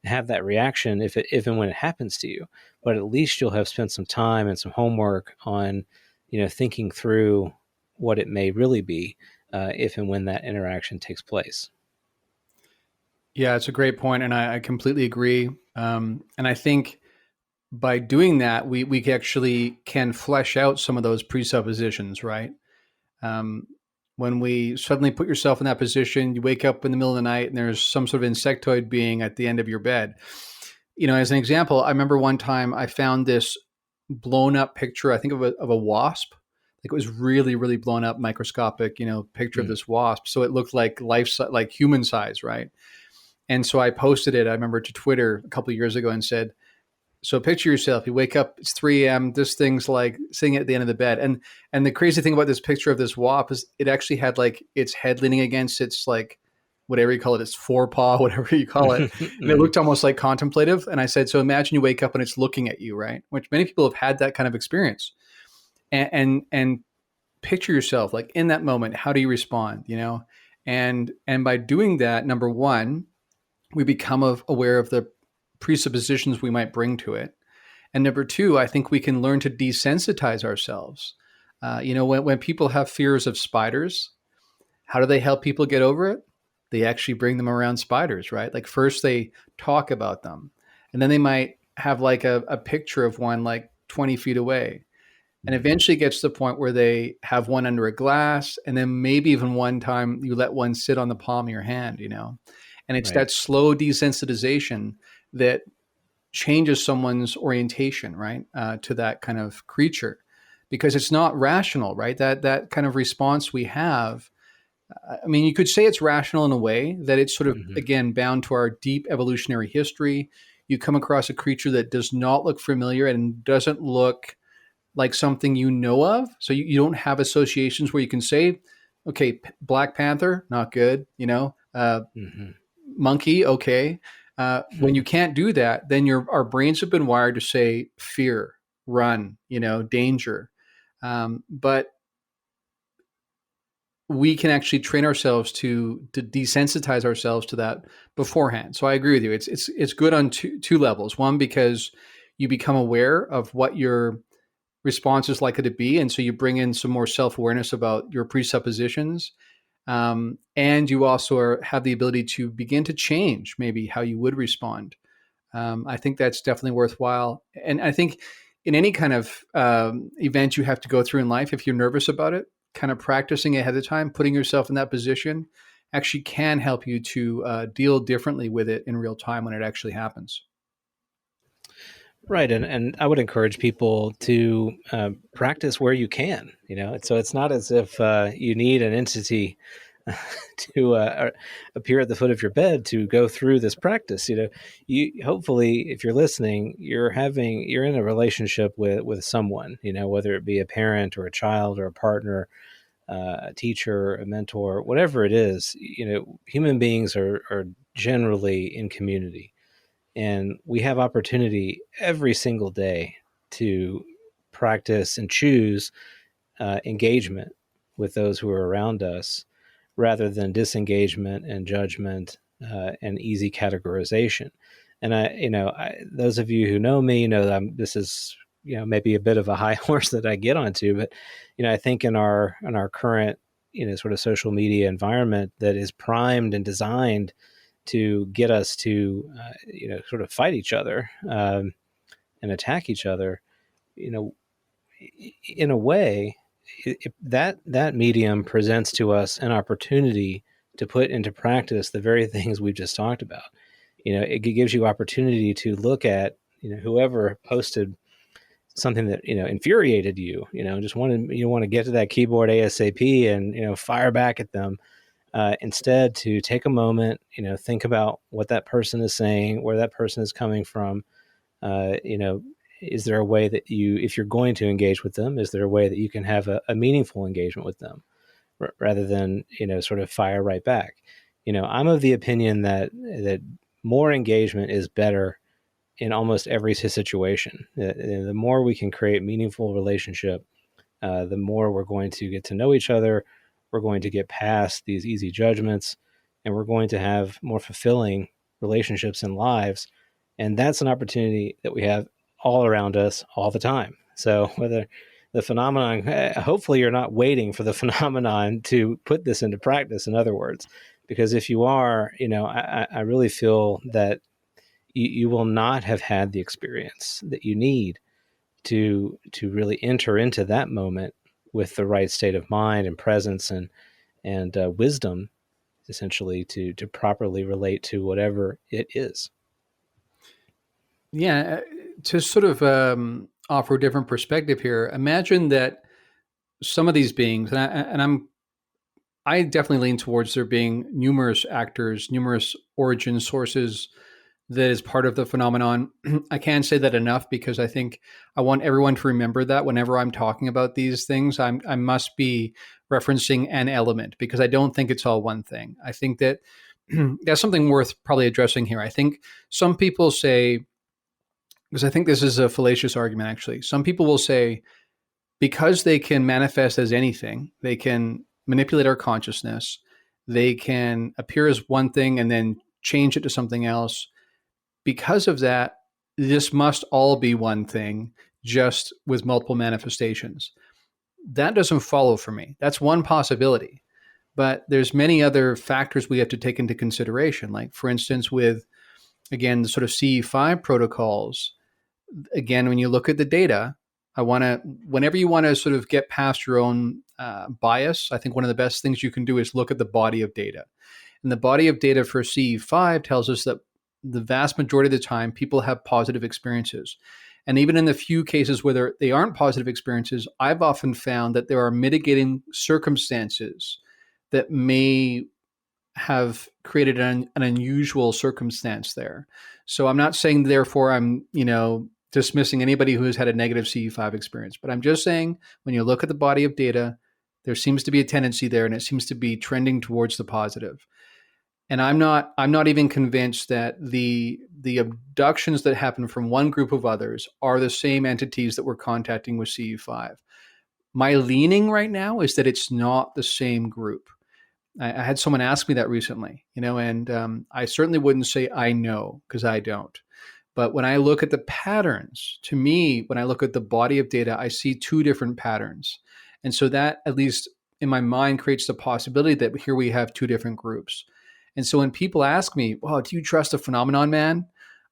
have that reaction if and when it happens to you, but at least you'll have spent some time and some homework on, thinking through what it may really be if and when that interaction takes place.
Yeah, it's a great point, and I completely agree. And I think by doing that, we actually can flesh out some of those presuppositions, right? Um, when we suddenly put yourself in that position, you wake up in the middle of the night and there's some sort of insectoid being at the end of your bed. As an example, I remember one time I found this blown up picture, I think of a wasp. Like it was really, really blown up, microscopic, picture of this wasp. So it looked like like human size, right? And so I posted it, I remember, to Twitter a couple of years ago and said, so picture yourself, you wake up, it's 3 a.m., this thing's like sitting at the end of the bed. And the crazy thing about this picture of this wasp is it actually had like its head leaning against its like, whatever you call it, its forepaw, whatever you call it. And it looked almost like contemplative. And I said, so imagine you wake up and it's looking at you, right? Which many people have had that kind of experience. And picture yourself like in that moment, how do you respond, And by doing that, number one, we become aware of the presuppositions we might bring to it. And number two, I think we can learn to desensitize ourselves. When people have fears of spiders, how do they help people get over it? They actually bring them around spiders, right? Like first they talk about them, and then they might have like a picture of one like 20 feet away. And eventually gets to the point where they have one under a glass, and then maybe even one time you let one sit on the palm of your hand, And it's that slow desensitization that changes someone's orientation, right, to that kind of creature, because it's not rational, right? That kind of response we have. I mean, you could say it's rational in a way that it's sort of, again, bound to our deep evolutionary history. You come across a creature that does not look familiar and doesn't look like something you know of. So you don't have associations where you can say, okay, Black Panther, not good, monkey, okay. When you can't do that, then our brains have been wired to say fear, run, danger. But we can actually train ourselves to desensitize ourselves to that beforehand. So I agree with you. It's good on two levels. One, because you become aware of what your response is likely to be, and so you bring in some more self-awareness about your presuppositions. And you also have the ability to begin to change maybe how you would respond. I think that's definitely worthwhile. And I think in any kind of event you have to go through in life, if you're nervous about it, kind of practicing ahead of time, putting yourself in that position actually can help you to deal differently with it in real time when it actually happens.
Right. And I would encourage people to practice where you can, So it's not as if you need an entity to appear at the foot of your bed to go through this practice. You hopefully, if you're listening, you're in a relationship with someone, whether it be a parent or a child or a partner, a teacher, a mentor, whatever it is. Human beings are generally in community. And we have opportunity every single day to practice and choose engagement with those who are around us rather than disengagement and judgment and easy categorization. And those of you who know me know that this is maybe a bit of a high horse that I get onto, but I think in our current sort of social media environment that is primed and designed to get us to, sort of fight each other and attack each other, in a way, that medium presents to us an opportunity to put into practice the very things we've just talked about. It gives you opportunity to look at, whoever posted something that, infuriated you, just want to get to that keyboard ASAP and, fire back at them. Instead, to take a moment, think about what that person is saying, where that person is coming from. Is there a way that if you're going to engage with them, is there a way that you can have a meaningful engagement with them rather than, sort of fire right back? I'm of the opinion that more engagement is better in almost every situation. The more we can create meaningful relationship the more we're going to get to know each other. We're going to get past these easy judgments, and we're going to have more fulfilling relationships and lives. And that's an opportunity that we have all around us all the time. So whether the phenomenon, hopefully you're not waiting for the phenomenon to put this into practice, in other words, because if you are, I really feel that you will not have had the experience that you need to really enter into that moment with the right state of mind and presence and wisdom, essentially, to properly relate to whatever it is.
Yeah, to sort of offer a different perspective here, imagine that some of these beings, I definitely lean towards there being numerous actors, numerous origin sources that is part of the phenomenon. I can't say that enough because I think I want everyone to remember that whenever I'm talking about these things, I must be referencing an element because I don't think it's all one thing. I think that that's something worth probably addressing here. I think some people say, because I think this is a fallacious argument actually, some people will say, because they can manifest as anything, they can manipulate our consciousness, they can appear as one thing and then change it to something else. Because of that, this must all be one thing, just with multiple manifestations. That doesn't follow for me. That's one possibility. But there's many other factors we have to take into consideration. Like, for instance, with, again, the sort of CE5 protocols, again, when you look at the data, whenever you want to sort of get past your own bias, I think one of the best things you can do is look at the body of data. And the body of data for CE5 tells us that the vast majority of the time, people have positive experiences. And even in the few cases where they aren't positive experiences, I've often found that there are mitigating circumstances that may have created an unusual circumstance there. So I'm not saying, therefore, I'm, dismissing anybody who has had a negative CE5 experience. But I'm just saying, when you look at the body of data, there seems to be a tendency there, and it seems to be trending towards the positive. And I'm not even convinced that the abductions that happen from one group of others are the same entities that we're contacting with CE5. My leaning right now is that it's not the same group. I had someone ask me that recently, and I certainly wouldn't say I know, because I don't. But when I look at the patterns, to me, when I look at the body of data, I see two different patterns. And so that, at least in my mind, creates the possibility that here we have two different groups. And so when people ask me, "Well, do you trust the phenomenon, man?"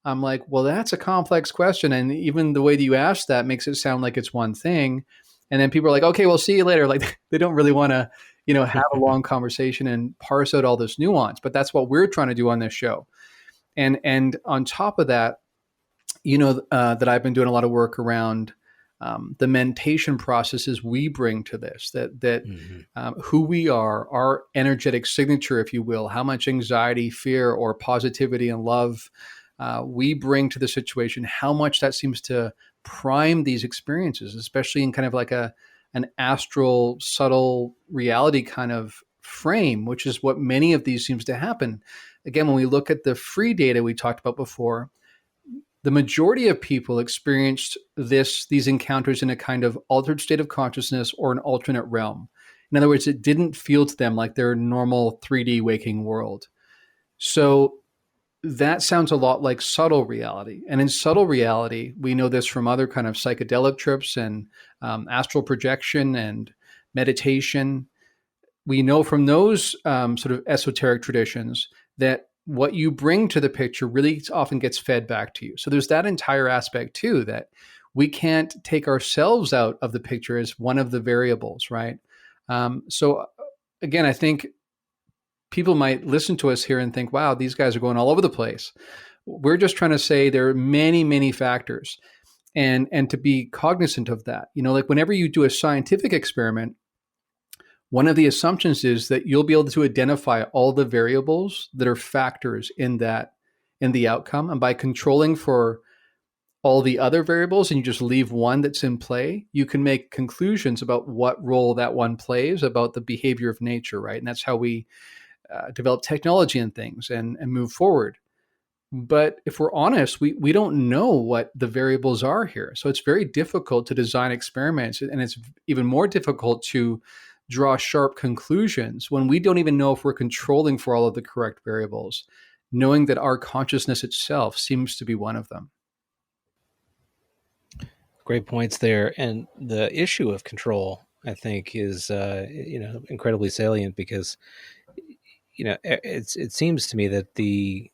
I'm like, well, that's a complex question. And even the way that you ask that makes it sound like it's one thing. And then people are like, okay, well, see you later. Like, they don't really want to, have a long conversation and parse out all this nuance. But that's what we're trying to do on this show. And on top of that, that I've been doing a lot of work around the mentation processes we bring to this, that who we are, our energetic signature, if you will, how much anxiety, fear, or positivity and love we bring to the situation, how much that seems to prime these experiences, especially in kind of like an astral, subtle reality kind of frame, which is what many of these seems to happen. Again, when we look at the free data we talked about before, the majority of people experienced these encounters in a kind of altered state of consciousness or an alternate realm. In other words, it didn't feel to them like their normal 3D waking world. So that sounds a lot like subtle reality. And in subtle reality, we know this from other kind of psychedelic trips and astral projection and meditation. We know from those sort of esoteric traditions that what you bring to the picture really often gets fed back to you. So there's that entire aspect too, that we can't take ourselves out of the picture as one of the variables, right? So again, I think people might listen to us here and think, wow, these guys are going all over the place. We're just trying to say there are many, many factors, and to be cognizant of that. Like whenever you do a scientific experiment, one of the assumptions is that you'll be able to identify all the variables that are factors in the outcome. And by controlling for all the other variables and you just leave one that's in play, you can make conclusions about what role that one plays about the behavior of nature, right? And that's how we develop technology and things and move forward. But if we're honest, we don't know what the variables are here. So it's very difficult to design experiments, and it's even more difficult to draw sharp conclusions when we don't even know if we're controlling for all of the correct variables, knowing that our consciousness itself seems to be one of them.
Great points there. And the issue of control, I think, is incredibly salient because it seems to me that the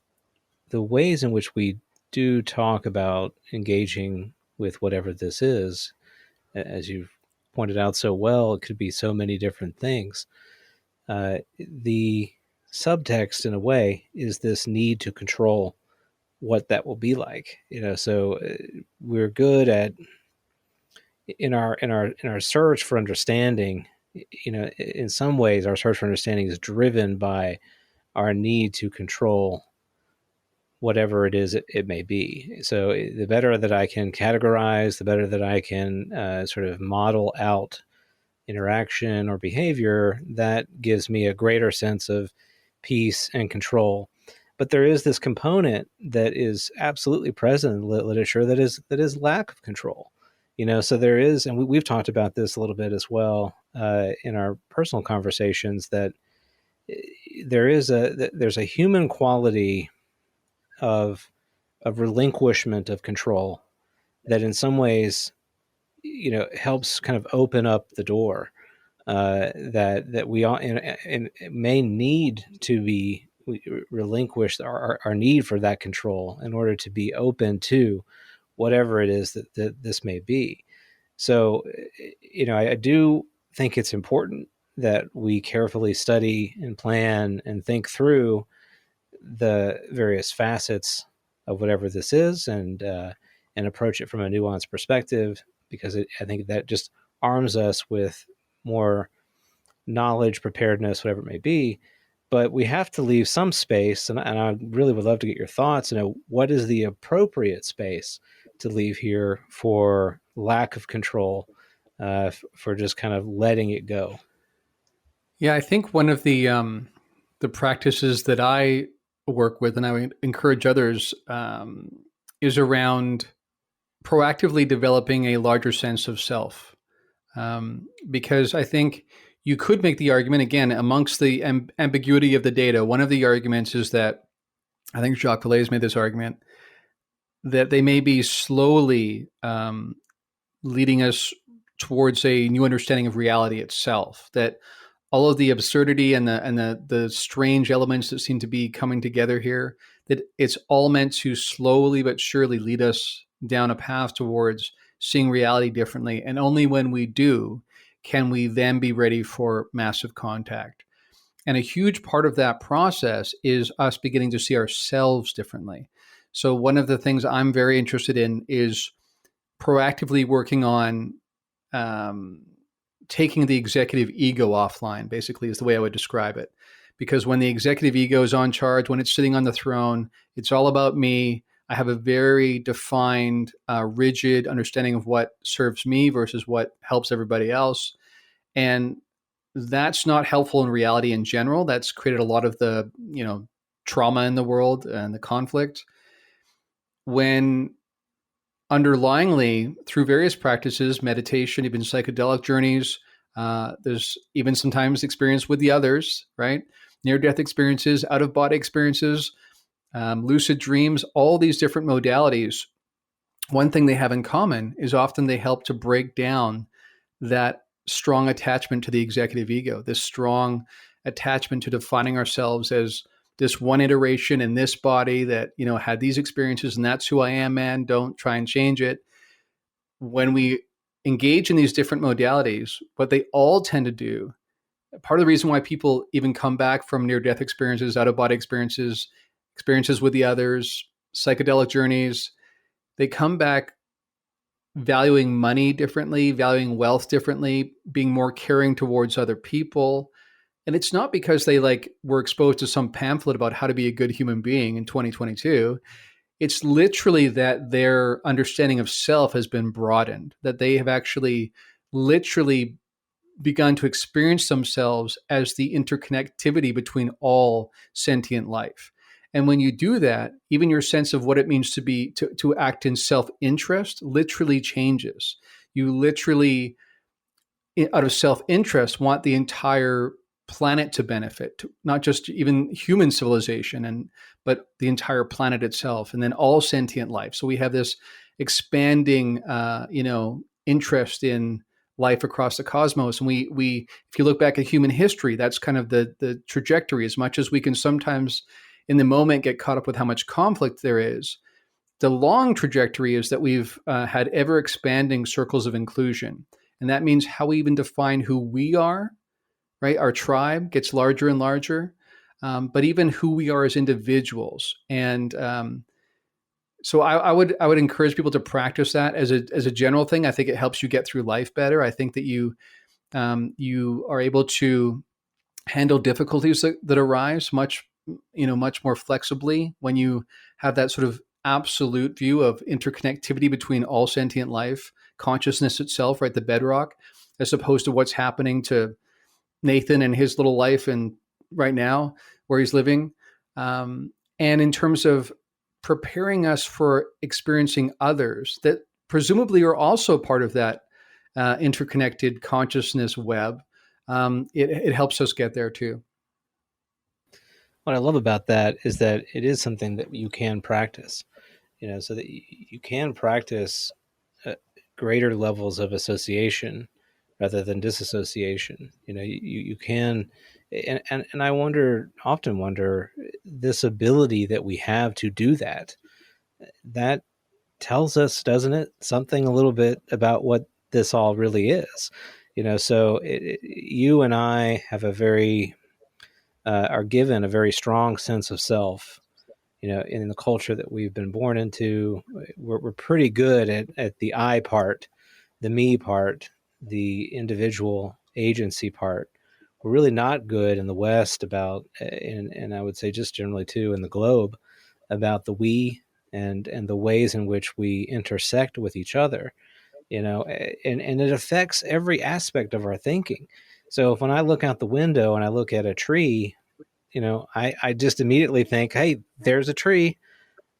ways in which we do talk about engaging with whatever this is, as you've pointed out so well, it could be so many different things. The subtext, in a way, is this need to control what that will be like. So we're good at in our search for understanding. In some ways, our search for understanding is driven by our need to control whatever it is it may be. So the better that I can categorize, the better that I can sort of model out interaction or behavior, that gives me a greater sense of peace and control. But there is this component that is absolutely present in literature that is lack of control. So there is, and we've talked about this a little bit as well in our personal conversations, that there's a human quality of relinquishment of control that in some ways helps kind of open up the door that we all and may need to be relinquished our need for that control in order to be open to whatever it is that this may be. So I do think it's important that we carefully study and plan and think through the various facets of whatever this is, and approach it from a nuanced perspective, because I think that just arms us with more knowledge, preparedness, whatever it may be. But we have to leave some space, and I really would love to get your thoughts. What is the appropriate space to leave here for lack of control, for just kind of letting it go?
Yeah, I think one of the practices that I work with, and I would encourage others, is around proactively developing a larger sense of self. Because I think you could make the argument, again, amongst the ambiguity of the data, one of the arguments is that, I think Jacques Vallée made this argument, that they may be slowly leading us towards a new understanding of reality itself, that all of the absurdity and the strange elements that seem to be coming together here, that it's all meant to slowly but surely lead us down a path towards seeing reality differently. And only when we do can we then be ready for massive contact. And a huge part of that process is us beginning to see ourselves differently. So one of the things I'm very interested in is proactively working on taking the executive ego offline, basically, is the way I would describe it. Because when the executive ego is on charge, when it's sitting on the throne, it's all about me. I have a very defined, rigid understanding of what serves me versus what helps everybody else. And that's not helpful in reality in general. That's created a lot of the, trauma in the world and the conflict. When underlyingly, through various practices, meditation, even psychedelic journeys, there's even sometimes experience with the others, right? Near-death experiences, out-of-body experiences, lucid dreams, all these different modalities. One thing they have in common is often they help to break down that strong attachment to the executive ego, this strong attachment to defining ourselves as this one iteration in this body that, had these experiences and that's who I am, man. Don't try and change it. When we engage in these different modalities, what they all tend to do, part of the reason why people even come back from near-death experiences, out-of-body experiences, experiences with the others, psychedelic journeys, they come back valuing money differently, valuing wealth differently, being more caring towards other people. And it's not because they were exposed to some pamphlet about how to be a good human being in 2022. It's literally that their understanding of self has been broadened, that they have actually literally begun to experience themselves as the interconnectivity between all sentient life. And when you do that, even your sense of what it means to act in self-interest literally changes. You literally, out of self-interest, want the entire planet to benefit, not just even human civilization, but the entire planet itself, and then all sentient life. So we have this expanding, interest in life across the cosmos. And we, if you look back at human history, that's kind of the trajectory. As much as we can sometimes, in the moment, get caught up with how much conflict there is, the long trajectory is that we've had ever expanding circles of inclusion. And that means how we even define who we are, right? Our tribe gets larger and larger, but even who we are as individuals. And so I would encourage people to practice that as a general thing. I think it helps you get through life better. I think that you are able to handle difficulties that arise much more flexibly when you have that sort of absolute view of interconnectivity between all sentient life, consciousness itself, right, the bedrock, as opposed to what's happening to Nathan and his little life and right now where he's living. And in terms of preparing us for experiencing others that presumably are also part of that interconnected consciousness web, it helps us get there too.
What I love about that is that it is something that you can practice, so that you can practice greater levels of association rather than disassociation. You can, and I often wonder, this ability that we have to do that tells us, doesn't it, something a little bit about what this all really is. So you and I have are given a very strong sense of self. In the culture that we've been born into, we're pretty good at the I part, the me part, the individual agency part. We're really not good in the West about, and I would say just generally too in the globe, about the we and the ways in which we intersect with each other. And it affects every aspect of our thinking. So if when I look out the window and I look at a tree, I just immediately think, hey, there's a tree.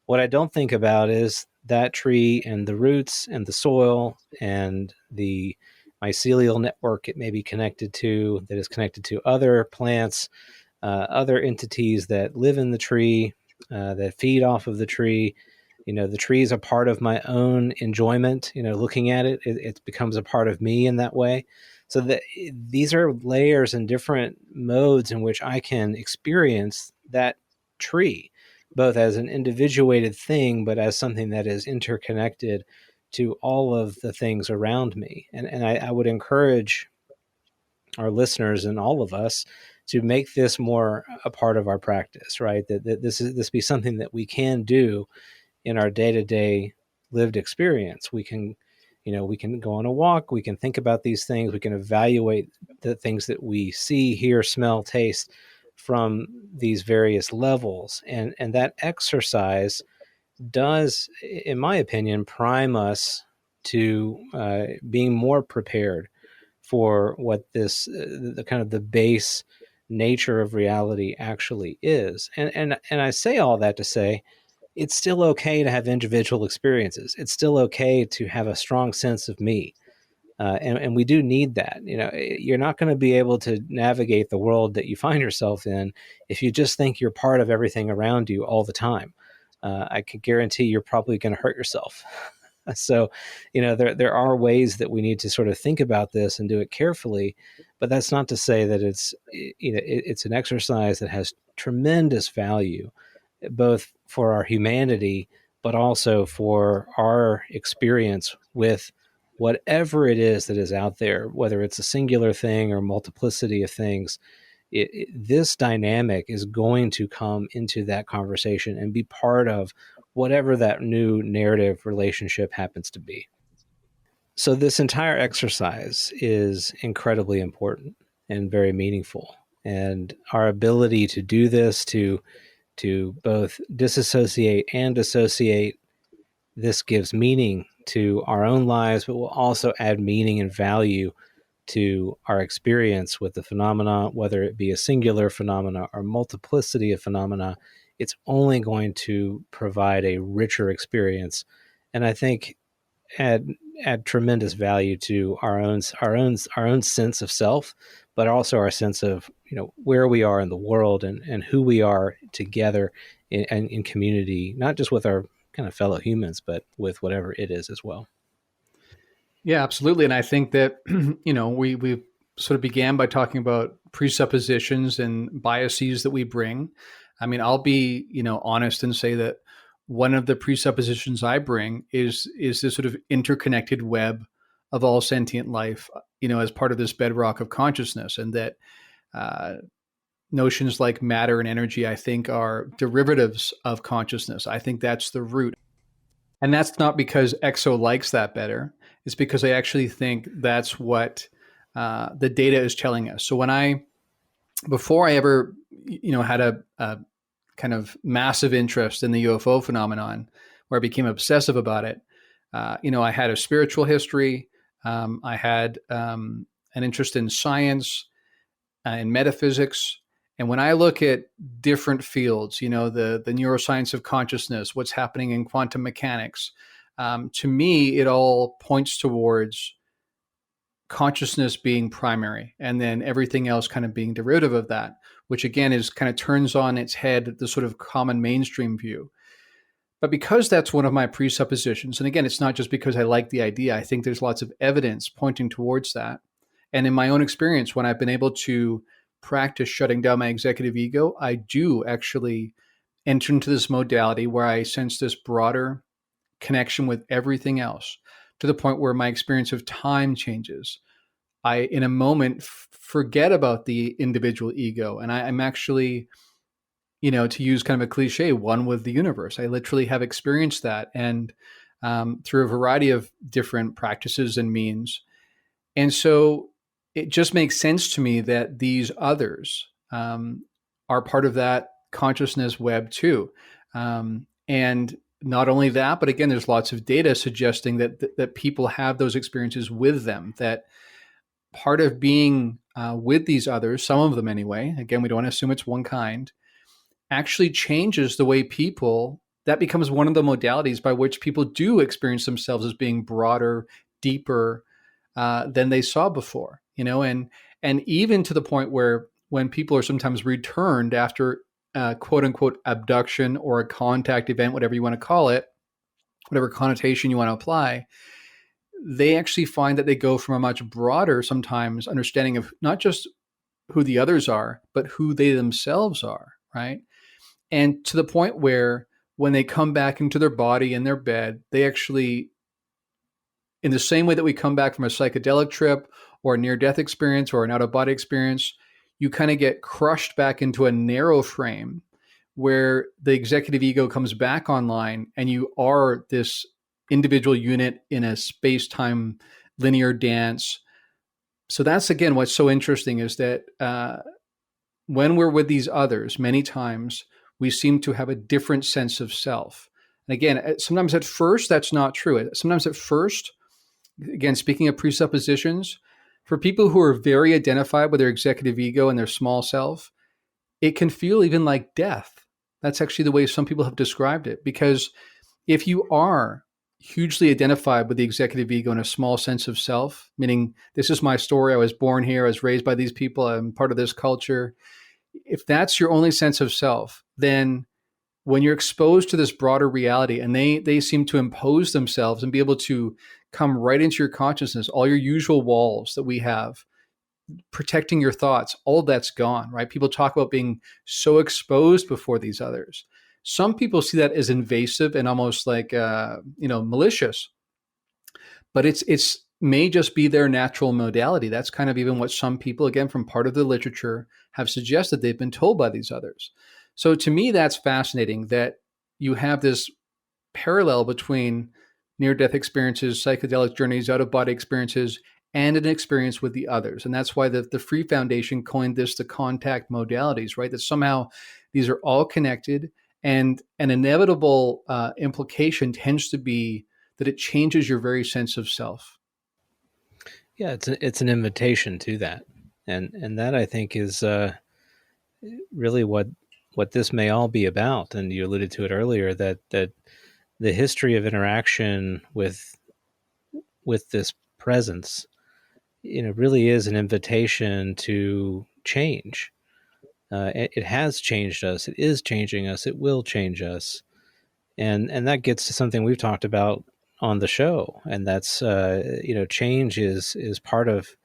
What I don't think about is that tree and the roots and the soil and the mycelial network it may be connected to, that is connected to other plants, other entities that live in the tree, that feed off of the tree. The tree is a part of my own enjoyment. Looking at it becomes a part of me in that way. So that these are layers and different modes in which I can experience that tree, both as an individuated thing, but as something that is interconnected to all of the things around me. And I would encourage our listeners and all of us to make this more a part of our practice, right? That this be something that we can do in our day-to-day lived experience. We can go on a walk, we can think about these things, we can evaluate the things that we see, hear, smell, taste from these various levels. And that exercise does, in my opinion, prime us to being more prepared for what this the kind of the base nature of reality actually is. And I say all that to say it's still okay to have individual experiences. It's still okay to have a strong sense of me. And we do need that. You're not going to be able to navigate the world that you find yourself in if you just think you're part of everything around you all the time. I can guarantee you're probably going to hurt yourself. So, there are ways that we need to sort of think about this and do it carefully, but that's not to say that it's an exercise that has tremendous value, both for our humanity, but also for our experience with whatever it is that is out there, whether it's a singular thing or multiplicity of things. This dynamic is going to come into that conversation and be part of whatever that new narrative relationship happens to be. So this entire exercise is incredibly important and very meaningful. And our ability to do this, to both disassociate and associate, this gives meaning to our own lives, but will also add meaning and value to our experience with the phenomena, whether it be a singular phenomena or multiplicity of phenomena. it's only going to provide a richer experience, and I think add add tremendous value to our own sense of self, but also our sense of where we are in the world, and who we are together in community, not just with our kind of fellow humans, but with whatever it is as well.
Yeah, absolutely. And I think that, we sort of began by talking about presuppositions and biases that we bring. I mean, I'll be, honest and say that one of the presuppositions I bring is this sort of interconnected web of all sentient life, as part of this bedrock of consciousness, and that uh, notions like matter and energy, I think, are derivatives of consciousness. I think that's the root. And that's not because Exo likes that better. It's because I actually think that's what the data is telling us. So before I ever, had a kind of massive interest in the UFO phenomenon, where I became obsessive about it, I had a spiritual history. I had an interest in science and metaphysics. And when I look at different fields, the neuroscience of consciousness, what's happening in quantum mechanics, to me, it all points towards consciousness being primary, and then everything else kind of being derivative of that, which again is kind of turns on its head the sort of common mainstream view. But because that's one of my presuppositions, and again, it's not just because I like the idea, I think there's lots of evidence pointing towards that. And in my own experience, when I've been able to practice shutting down my executive ego, I do actually enter into this modality where I sense this broader connection with everything else, to the point where my experience of time changes. I, in a moment, forget about the individual ego, and I'm actually, to use kind of a cliche, one with the universe. I literally have experienced that, and through a variety of different practices and means. And so it just makes sense to me that these others are part of that consciousness web too. And not only that, but again, there's lots of data suggesting that people have those experiences with them. That part of being with these others, some of them anyway, again, we don't assume it's one kind, actually changes the way people. That becomes one of the modalities by which people do experience themselves as being broader, deeper than they saw before. And even to the point where when people are sometimes returned after quote unquote abduction or a contact event, whatever you want to call it, whatever connotation you want to apply, they actually find that they go from a much broader, sometimes, understanding of not just who the others are, but who they themselves are, right? And to the point where when they come back into their body in their bed, they actually, in the same way that we come back from a psychedelic trip or a near-death experience or an out-of-body experience, you kind of get crushed back into a narrow frame where the executive ego comes back online, and you are this individual unit in a space-time linear dance. So that's, again, what's so interesting is that when we're with these others, many times we seem to have a different sense of self. And again, sometimes at first that's not true. Sometimes at first, again, speaking of presuppositions, for people who are very identified with their executive ego and their small self, it can feel even like death. That's actually the way some people have described it. Because if you are hugely identified with the executive ego and a small sense of self, meaning this is my story, I was born here, I was raised by these people, I'm part of this culture. If that's your only sense of self, then when you're exposed to this broader reality, and they seem to impose themselves and be able to come right into your consciousness, all your usual walls that we have, protecting your thoughts, all that's gone, right? People talk about being so exposed before these others. Some people see that as invasive and almost like, malicious, but it's may just be their natural modality. That's kind of even what some people, again, from part of the literature, have suggested they've been told by these others. So to me, that's fascinating that you have this parallel between near-death experiences, psychedelic journeys, out-of-body experiences, and an experience with the others. And that's why the Free Foundation coined this the contact modalities, right? That somehow these are all connected, and an inevitable implication tends to be that it changes your very sense of self.
Yeah, it's an invitation to that, and that I think is really what what this may all be about, and you alluded to it earlier, that the history of interaction with this presence, really is an invitation to change. It has changed us. It is changing us. It will change us, and that gets to something we've talked about on the show, and that's change is part of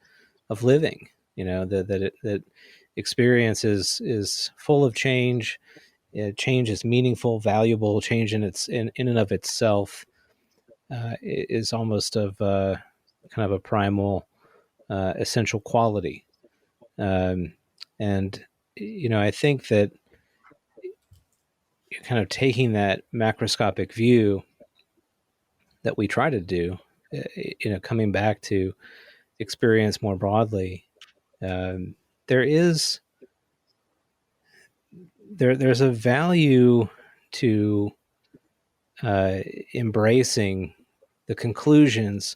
living. That experience is full of change. Change is meaningful, valuable. Change in and of itself is almost of kind of a primal, essential quality. And I think that kind of taking that macroscopic view that we try to do, coming back to experience more broadly, there is there's a value to embracing the conclusions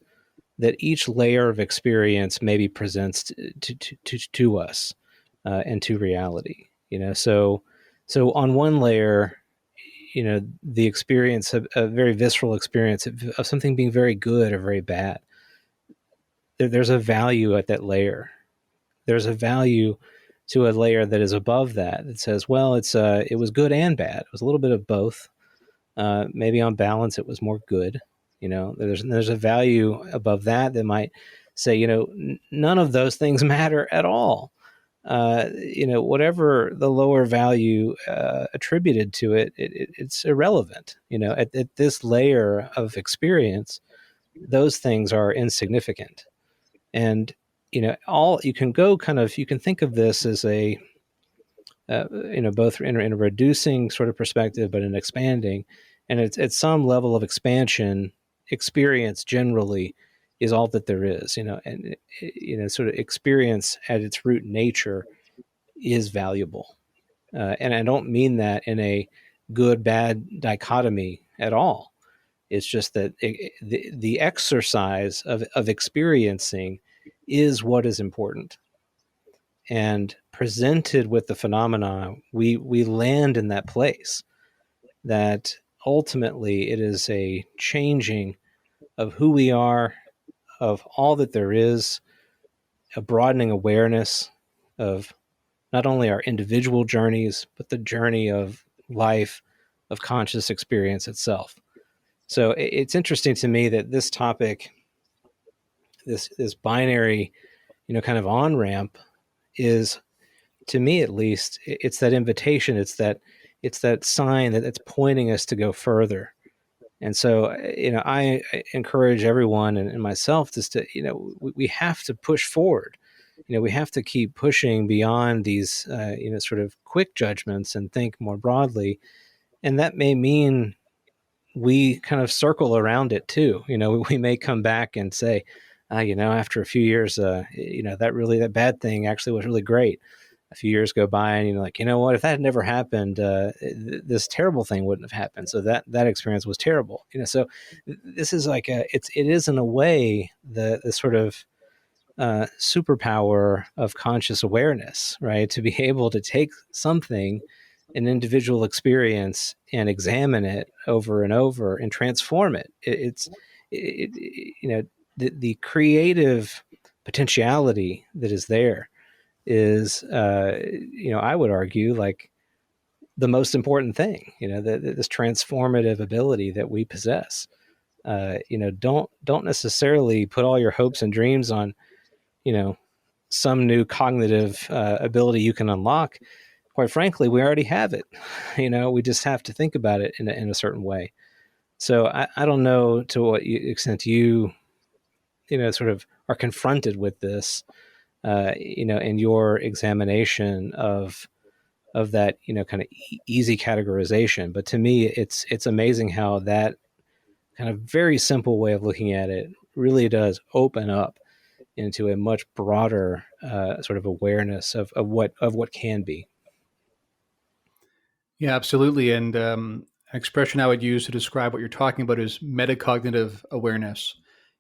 that each layer of experience maybe presents to us and to reality. So on one layer, the experience of a very visceral experience of something being very good or very bad. There's a value at that layer. There's a value to a layer that is above that says, well, it was good and bad. It was a little bit of both. Maybe on balance, it was more good. There's a value above that might say, none of those things matter at all. Whatever the lower value attributed to it, it's irrelevant. At this layer of experience, those things are insignificant. And all you can go kind of, you can think of this as a both in a reducing sort of perspective, but an expanding. And it's at some level of expansion, experience generally is all that there is. And sort of experience at its root nature is valuable. And I don't mean that in a good bad dichotomy at all. It's just that the exercise of experiencing is what is important. And presented with the phenomena, we land in that place that ultimately it is a changing of who we are, of all that there is, a broadening awareness of not only our individual journeys, but the journey of life, of conscious experience itself. So it's interesting to me that this topic, this binary, kind of on ramp, is, to me at least, it's that invitation. It's that sign that it's pointing us to go further. And so, I encourage everyone and myself just to, we have to push forward. We have to keep pushing beyond these, sort of quick judgments and think more broadly. And that may mean we kind of circle around it too. We may come back and say, after a few years, that bad thing actually was really great. A few years go by and you're like, what, if that had never happened, this terrible thing wouldn't have happened. So that experience was terrible. So this is like it is in a way the sort of superpower of conscious awareness, right? To be able to take something, an individual experience, and examine it over and over and transform it. The creative potentiality that is there is, I would argue, like the most important thing. This transformative ability that we possess. Don't necessarily put all your hopes and dreams on, some new cognitive ability you can unlock. Quite frankly, we already have it. We just have to think about it in a certain way. So I don't know to what extent you sort of are confronted with this, in your examination of that, kind of easy categorization. But to me, it's amazing how that kind of very simple way of looking at it really does open up into a much broader sort of awareness of what can be.
Yeah, absolutely. And an expression I would use to describe what you're talking about is metacognitive awareness.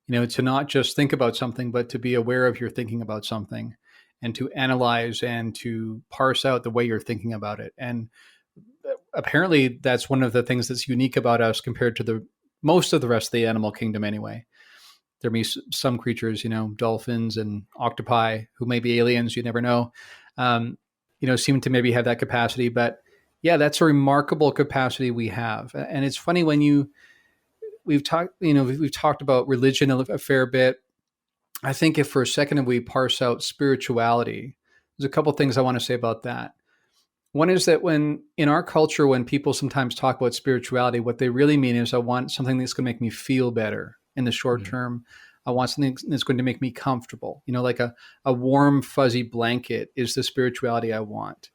To not just think about something, but to be aware of your thinking about something, and to analyze and to parse out the way you're thinking about it. And apparently that's one of the things that's unique about us compared to the most of the rest of the animal kingdom anyway. There may be some creatures, dolphins and octopi who may be aliens, you never know, seem to maybe have that capacity. But yeah, that's a remarkable capacity we have. And it's funny when we've talked about religion a fair bit. I think if for a second we parse out spirituality, there's a couple things I want to say about that. One is that when in our culture, when people sometimes talk about spirituality, what they really mean is I want something that's going to make me feel better in the short term. I want something that's going to make me comfortable. Like a warm, fuzzy blanket is the spirituality I want.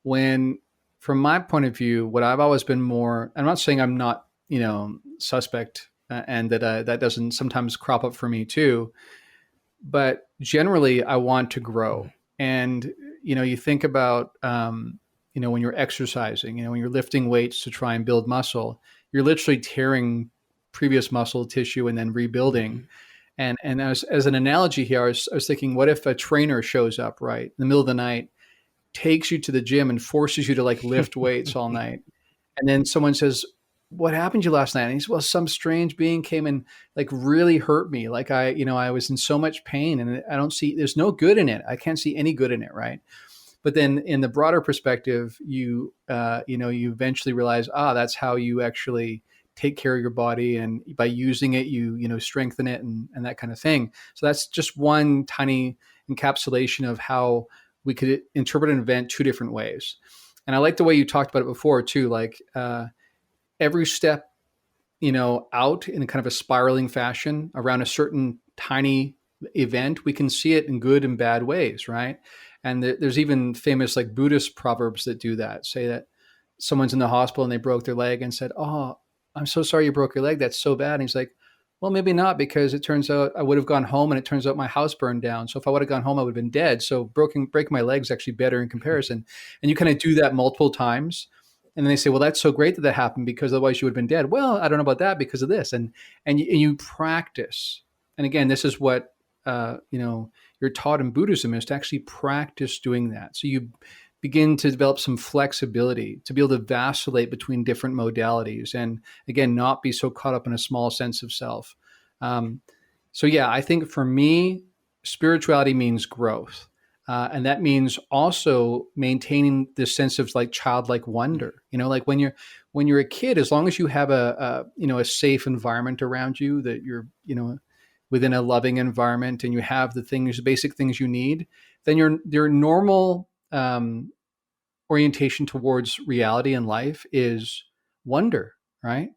When, from my point of view, what I've always been more, I'm not saying I'm not, suspect and that doesn't sometimes crop up for me too, but generally I want to grow. And, you think about, when you're exercising, when you're lifting weights to try and build muscle, you're literally tearing previous muscle tissue and then rebuilding. And as an analogy here, I was thinking, what if a trainer shows up right in the middle of the night, takes you to the gym and forces you to like lift weights all night. And then someone says, what happened to you last night? And he says, well, some strange being came and like really hurt me. Like I was in so much pain and there's no good in it. I can't see any good in it. Right. But then in the broader perspective, you eventually realize, that's how you actually take care of your body. And by using it, you strengthen it and that kind of thing. So that's just one tiny encapsulation of how we could interpret an event two different ways. And I like the way you talked about it before too, like every step, out in a kind of a spiraling fashion around a certain tiny event, we can see it in good and bad ways, right? And there's even famous like Buddhist proverbs that do that, say that someone's in the hospital and they broke their leg and said, oh, I'm so sorry you broke your leg. That's so bad. And he's like, well, maybe not, because it turns out I would have gone home and it turns out my house burned down. So if I would have gone home, I would have been dead. So breaking my leg is actually better in comparison. And you kind of do that multiple times. And then they say, well, that's so great that happened because otherwise you would have been dead. Well, I don't know about that because of this. And you practice. And again, this is what, you're taught in Buddhism, is to actually practice doing that. So you begin to develop some flexibility to be able to vacillate between different modalities and, again, not be so caught up in a small sense of self. So yeah, I think for me, spirituality means growth. And that means also maintaining this sense of like childlike wonder, like when you're a kid, as long as you have a safe environment around you, that you're, within a loving environment and you have the basic things you need, then your normal, orientation towards reality and life is wonder, right?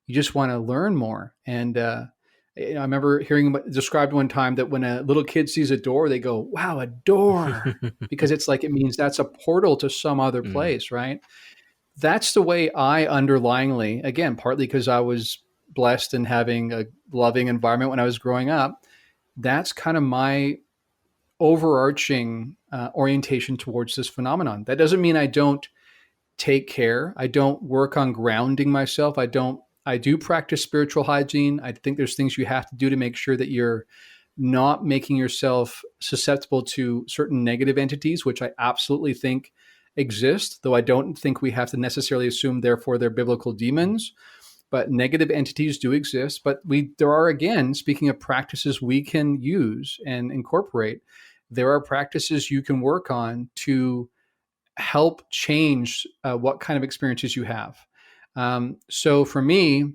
You just want to learn more. And, I remember hearing described one time that when a little kid sees a door, they go, wow, a door, because it's like, it means that's a portal to some other place, right? That's the way I underlyingly, again, partly because I was blessed in having a loving environment when I was growing up. That's kind of my overarching orientation towards this phenomenon. That doesn't mean I don't take care. I don't work on grounding myself. I do practice spiritual hygiene. I think there's things you have to do to make sure that you're not making yourself susceptible to certain negative entities, which I absolutely think exist, though I don't think we have to necessarily assume therefore they're biblical demons. But negative entities do exist. But there are, again, speaking of practices we can use and incorporate, there are practices you can work on to help change what kind of experiences you have. So for me,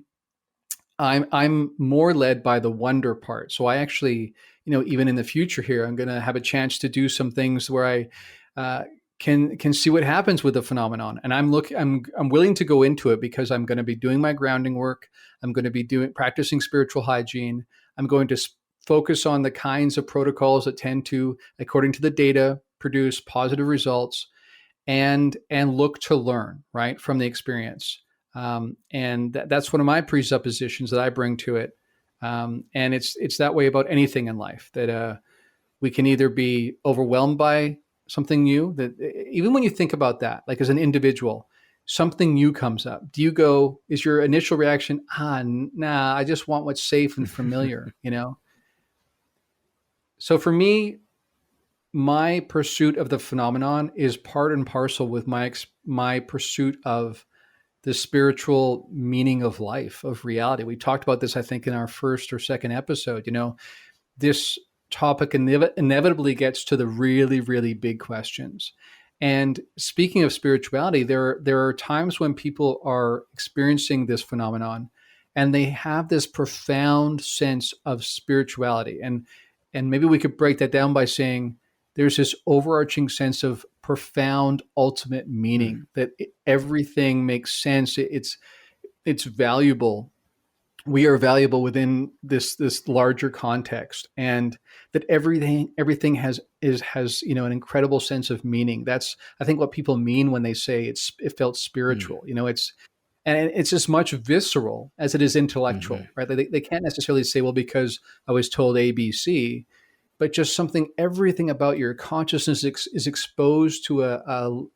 I'm more led by the wonder part. So I actually, even in the future here, I'm going to have a chance to do some things where I can see what happens with the phenomenon. And I'm willing to go into it because I'm going to be doing my grounding work. I'm going to be practicing spiritual hygiene. I'm going to focus on the kinds of protocols that tend to, according to the data, produce positive results, and look to learn, right, from the experience. And that's one of my presuppositions that I bring to it. And it's that way about anything in life, that we can either be overwhelmed by something new, that even when you think about that, like as an individual, something new comes up. Is your initial reaction, nah, I just want what's safe and familiar, So for me, my pursuit of the phenomenon is part and parcel with my pursuit of the spiritual meaning of life, of reality. We talked about this, I think, in our first or second episode. This topic inevitably gets to the really, really big questions. And speaking of spirituality, there are times when people are experiencing this phenomenon and they have this profound sense of spirituality. And maybe we could break that down by saying there's this overarching sense of profound ultimate meaning, that everything makes sense. It's valuable. We are valuable within this larger context, and that everything has an incredible sense of meaning. That's, I think, what people mean when they say it felt spiritual. It's as much visceral as it is intellectual, right? They can't necessarily say, well, because I was told ABC, but just everything about your consciousness is exposed to a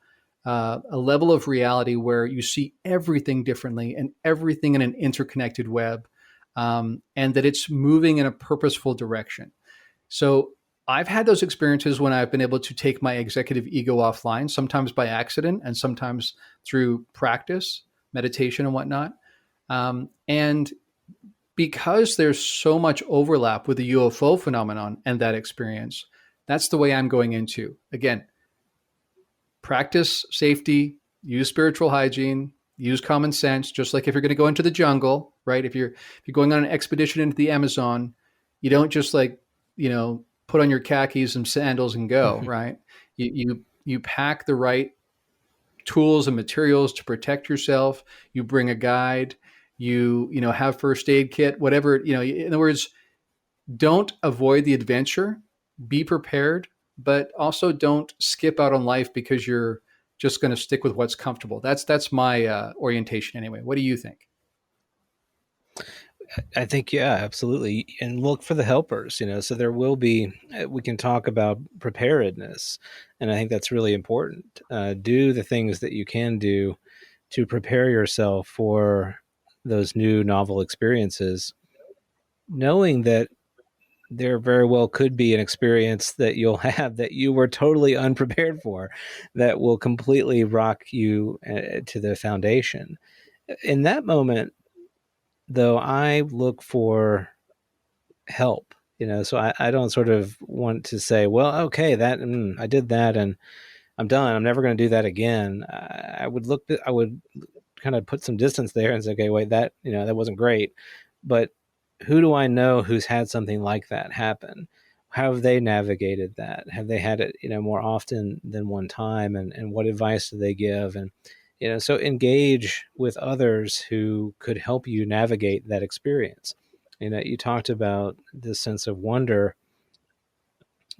level of reality where you see everything differently and everything in an interconnected web, and that it's moving in a purposeful direction. So I've had those experiences when I've been able to take my executive ego offline, sometimes by accident and sometimes through practice, meditation and whatnot. And because there's so much overlap with the UFO phenomenon and that experience, that's the way I'm going into. Again, practice safety, use spiritual hygiene, use common sense. Just like if you're going to go into the jungle, right? If you're going on an expedition into the Amazon, you don't just put on your khakis and sandals and go, right? You pack the right tools and materials to protect yourself. You bring a guide. You have first aid kit, whatever. In other words, don't avoid the adventure. Be prepared, but also don't skip out on life because you're just going to stick with what's comfortable. That's my orientation anyway. What do you think?
I think, yeah, absolutely. And look for the helpers, so there will be, we can talk about preparedness. And I think that's really important. Do the things that you can do to prepare yourself for those new novel experiences, knowing that there very well could be an experience that you'll have that you were totally unprepared for, that will completely rock you to the foundation. In that moment, though, I look for help, so I don't sort of want to say, well, okay, that I did that and I'm done. I'm never going to do that again. I would kind of put some distance there and say, okay, wait, that wasn't great, but who do I know who's had something like that happen? How have they navigated that? Have they had it, more often than one time? And what advice do they give? And, so engage with others who could help you navigate that experience. You talked about this sense of wonder.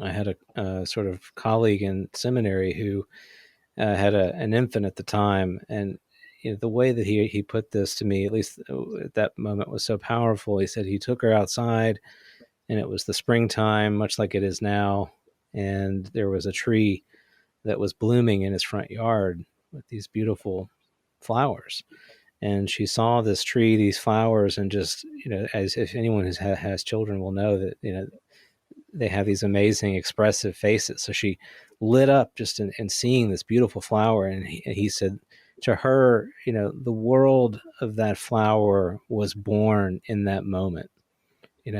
I had a sort of colleague in seminary who had an infant at the time, and the way that he put this to me, at least at that moment, was so powerful. He said he took her outside, and it was the springtime, much like it is now, and there was a tree that was blooming in his front yard with these beautiful flowers. And she saw this tree, these flowers, and just, as if anyone has children will know that, they have these amazing expressive faces. So she lit up just in seeing this beautiful flower. And he said to her, the world of that flower was born in that moment. It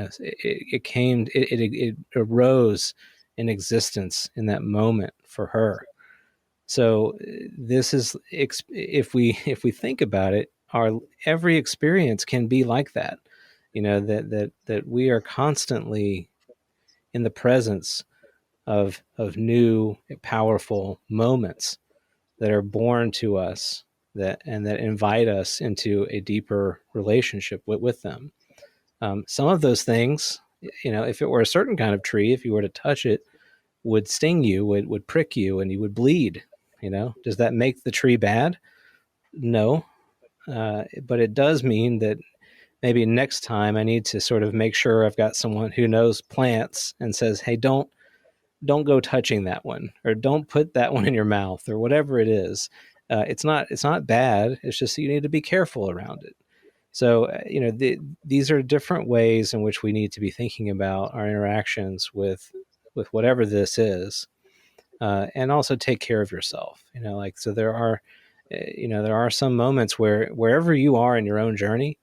arose in existence in that moment for her. So this is, if we think about it, our every experience can be like that. That we are constantly in the presence of new powerful moments that are born to us, that invite us into a deeper relationship with them. Some of those things, if it were a certain kind of tree, if you were to touch it, would sting you, would prick you, and you would bleed. Does that make the tree bad? No, but it does mean that maybe next time I need to sort of make sure I've got someone who knows plants and says, hey, don't go touching that one, or don't put that one in your mouth, or whatever it is. It's not bad. It's just you need to be careful around it. So, these are different ways in which we need to be thinking about our interactions with whatever this is, and also take care of yourself. So there are there are some moments where wherever you are in your own journey,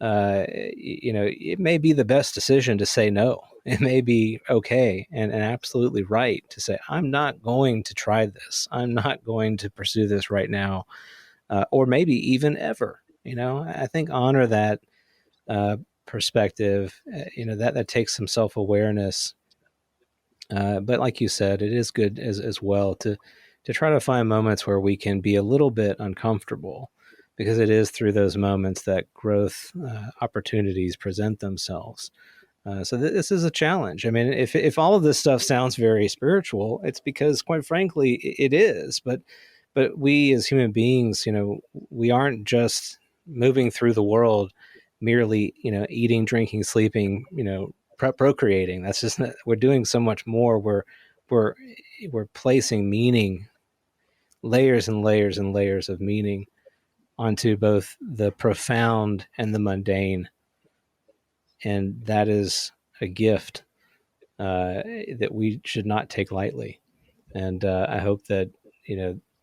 it may be the best decision to say no. It may be okay and absolutely right to say, I'm not going to try this. I'm not going to pursue this right now, or maybe even ever. I think honor that perspective. That takes some self awareness. But like you said, it is good as well to try to find moments where we can be a little bit uncomfortable, because it is through those moments that growth opportunities present themselves. So this is a challenge. I mean, if all of this stuff sounds very spiritual, it's because, quite frankly, it is. But we as human beings, we aren't just moving through the world merely, eating, drinking, sleeping, procreating. That's just not, we're doing so much more. We're we're placing meaning, layers and layers and layers of meaning onto both the profound and the mundane, and that is a gift that we should not take lightly. And I hope that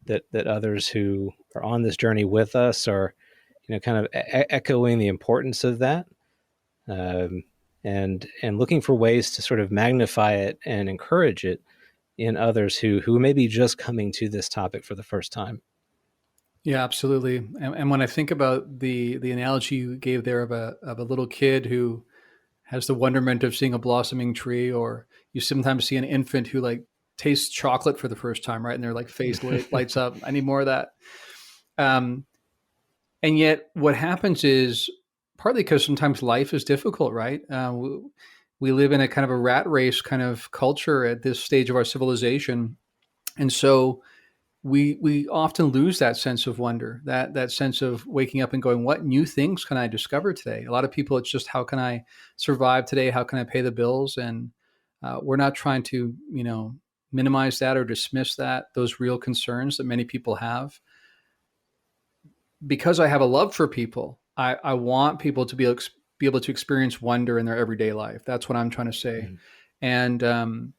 that others who are on this journey with us are kind of echoing the importance of that, um, and looking for ways to sort of magnify it and encourage it in others who may be just coming to this topic for the first time.
Yeah, absolutely. And when I think about the analogy you gave there of a little kid who has the wonderment of seeing a blossoming tree, or you sometimes see an infant who like tastes chocolate for the first time, right? And their like face lights up. I need more of that. Um, and yet, what happens is partly because sometimes life is difficult, right? We live in a kind of a rat race kind of culture at this stage of our civilization, and so we often lose that sense of wonder, that sense of waking up and going, what new things can I discover today? A lot of people, it's just, how can I survive today? How can I pay the bills? And we're not trying to minimize that or dismiss those real concerns that many people have. Because I have a love for people, I want people to be able to experience wonder in their everyday life. That's what I'm trying to say.
Mm.
And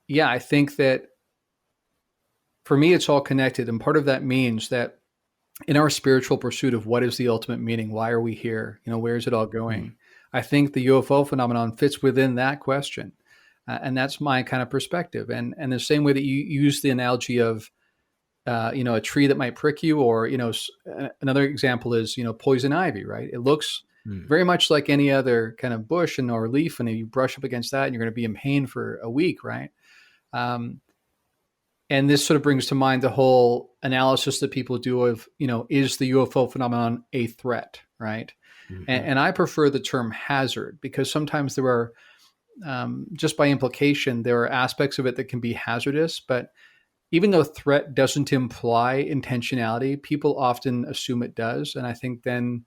yeah, I think that for me, it's all connected. And part of that means that in our spiritual pursuit of what is the ultimate meaning, why are we here? Where is it all going?
Mm.
I think the UFO phenomenon fits within that question. And that's my kind of perspective. And the same way that you use the analogy of, a tree that might prick you, or, another example is, poison ivy, right? It looks
Mm.
very much like any other kind of bush or leaf. And you brush up against that and you're going to be in pain for a week, right? Um, and this sort of brings to mind the whole analysis that people do of, is the UFO phenomenon a threat, right?
Mm-hmm.
And I prefer the term hazard, because sometimes there are, just by implication, there are aspects of it that can be hazardous. But even though threat doesn't imply intentionality, people often assume it does. And I think then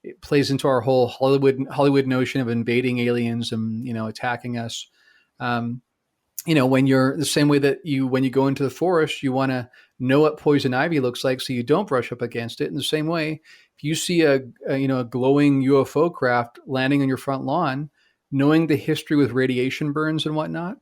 it plays into our whole Hollywood notion of invading aliens and, attacking us. Um, when you're the same way that when you go into the forest, you want to know what poison ivy looks like so you don't brush up against it. In the same way, if you see a glowing UFO craft landing on your front lawn, knowing the history with radiation burns and whatnot,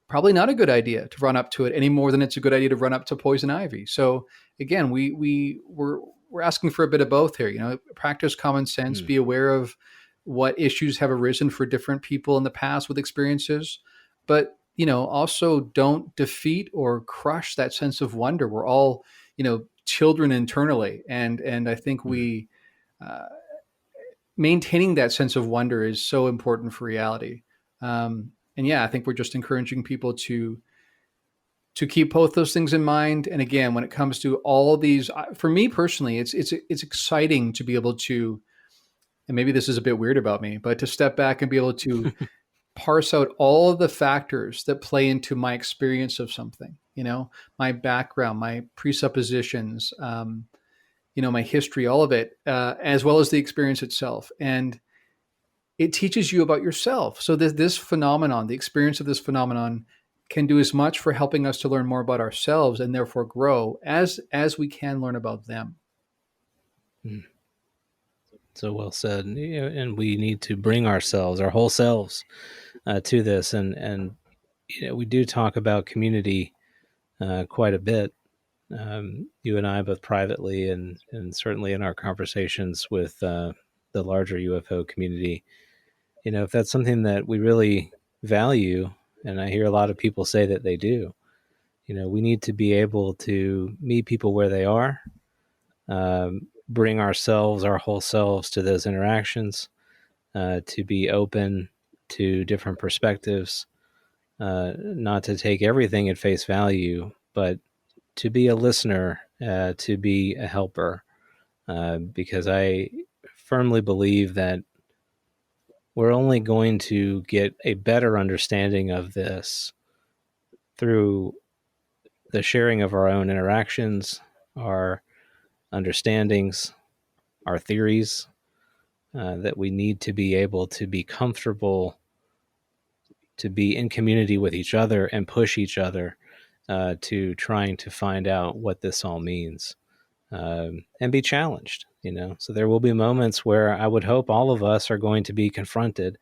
probably not a good idea to run up to it any more than it's a good idea to run up to poison ivy. So again, we're asking for a bit of both here. Practice common sense,
Mm.
be aware of what issues have arisen for different people in the past with experiences, but also don't defeat or crush that sense of wonder. We're all children internally, and I think
Mm.
we maintaining that sense of wonder is so important for reality. And yeah, I think we're just encouraging people to keep both those things in mind. And again, when it comes to all of these, for me personally, it's exciting to be able to, and maybe this is a bit weird about me, but to step back and be able to parse out all of the factors that play into my experience of something, my background, my presuppositions, my history, all of it, as well as the experience itself. And it teaches you about yourself. So this phenomenon, the experience of this phenomenon, can do as much for helping us to learn more about ourselves and therefore grow as we can learn about them.
Mm. So well said. And we need to bring ourselves, our whole selves, to this. And we do talk about community quite a bit. you and I both privately and certainly in our conversations with the larger UFO community, if that's something that we really value, and I hear a lot of people say that they do, we need to be able to meet people where they are, bring ourselves, our whole selves to those interactions, to be open to different perspectives, not to take everything at face value, but to be a listener, to be a helper, because I firmly believe that we're only going to get a better understanding of this through the sharing of our own interactions, our understandings, our theories, that we need to be able to be comfortable to be in community with each other and push each other to trying to find out what this all means, and be challenged. So there will be moments where I would hope all of us are going to be confronted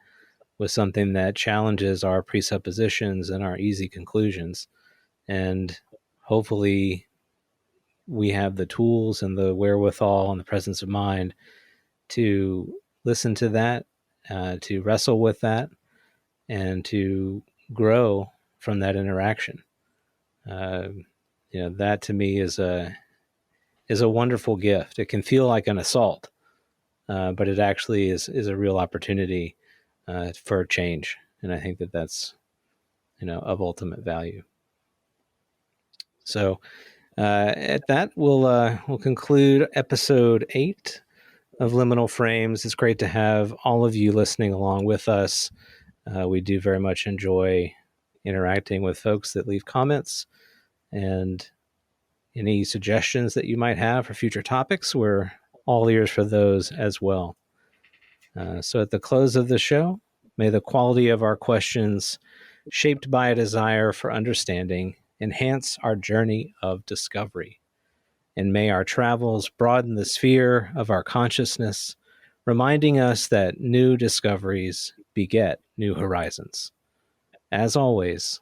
with something that challenges our presuppositions and our easy conclusions. And hopefully we have the tools and the wherewithal and the presence of mind to listen to that, to wrestle with that, and to grow from that interaction. Uh, that to me is a wonderful gift. It can feel like an assault, but it actually is a real opportunity for change, and I think that that's of ultimate value. So at that, we'll conclude episode 8 of Liminal Frames. It's great to have all of you listening along with us. We do very much enjoy interacting with folks that leave comments, and any suggestions that you might have for future topics, we're all ears for those as well. So at the close of the show, may the quality of our questions, shaped by a desire for understanding, enhance our journey of discovery. And may our travels broaden the sphere of our consciousness, reminding us that new discoveries beget new horizons. As always,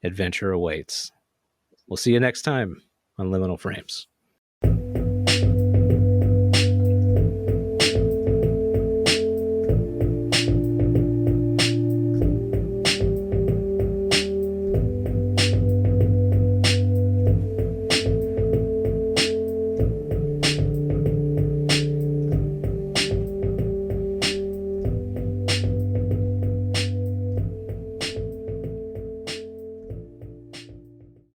adventure awaits. We'll see you next time on Liminal Frames.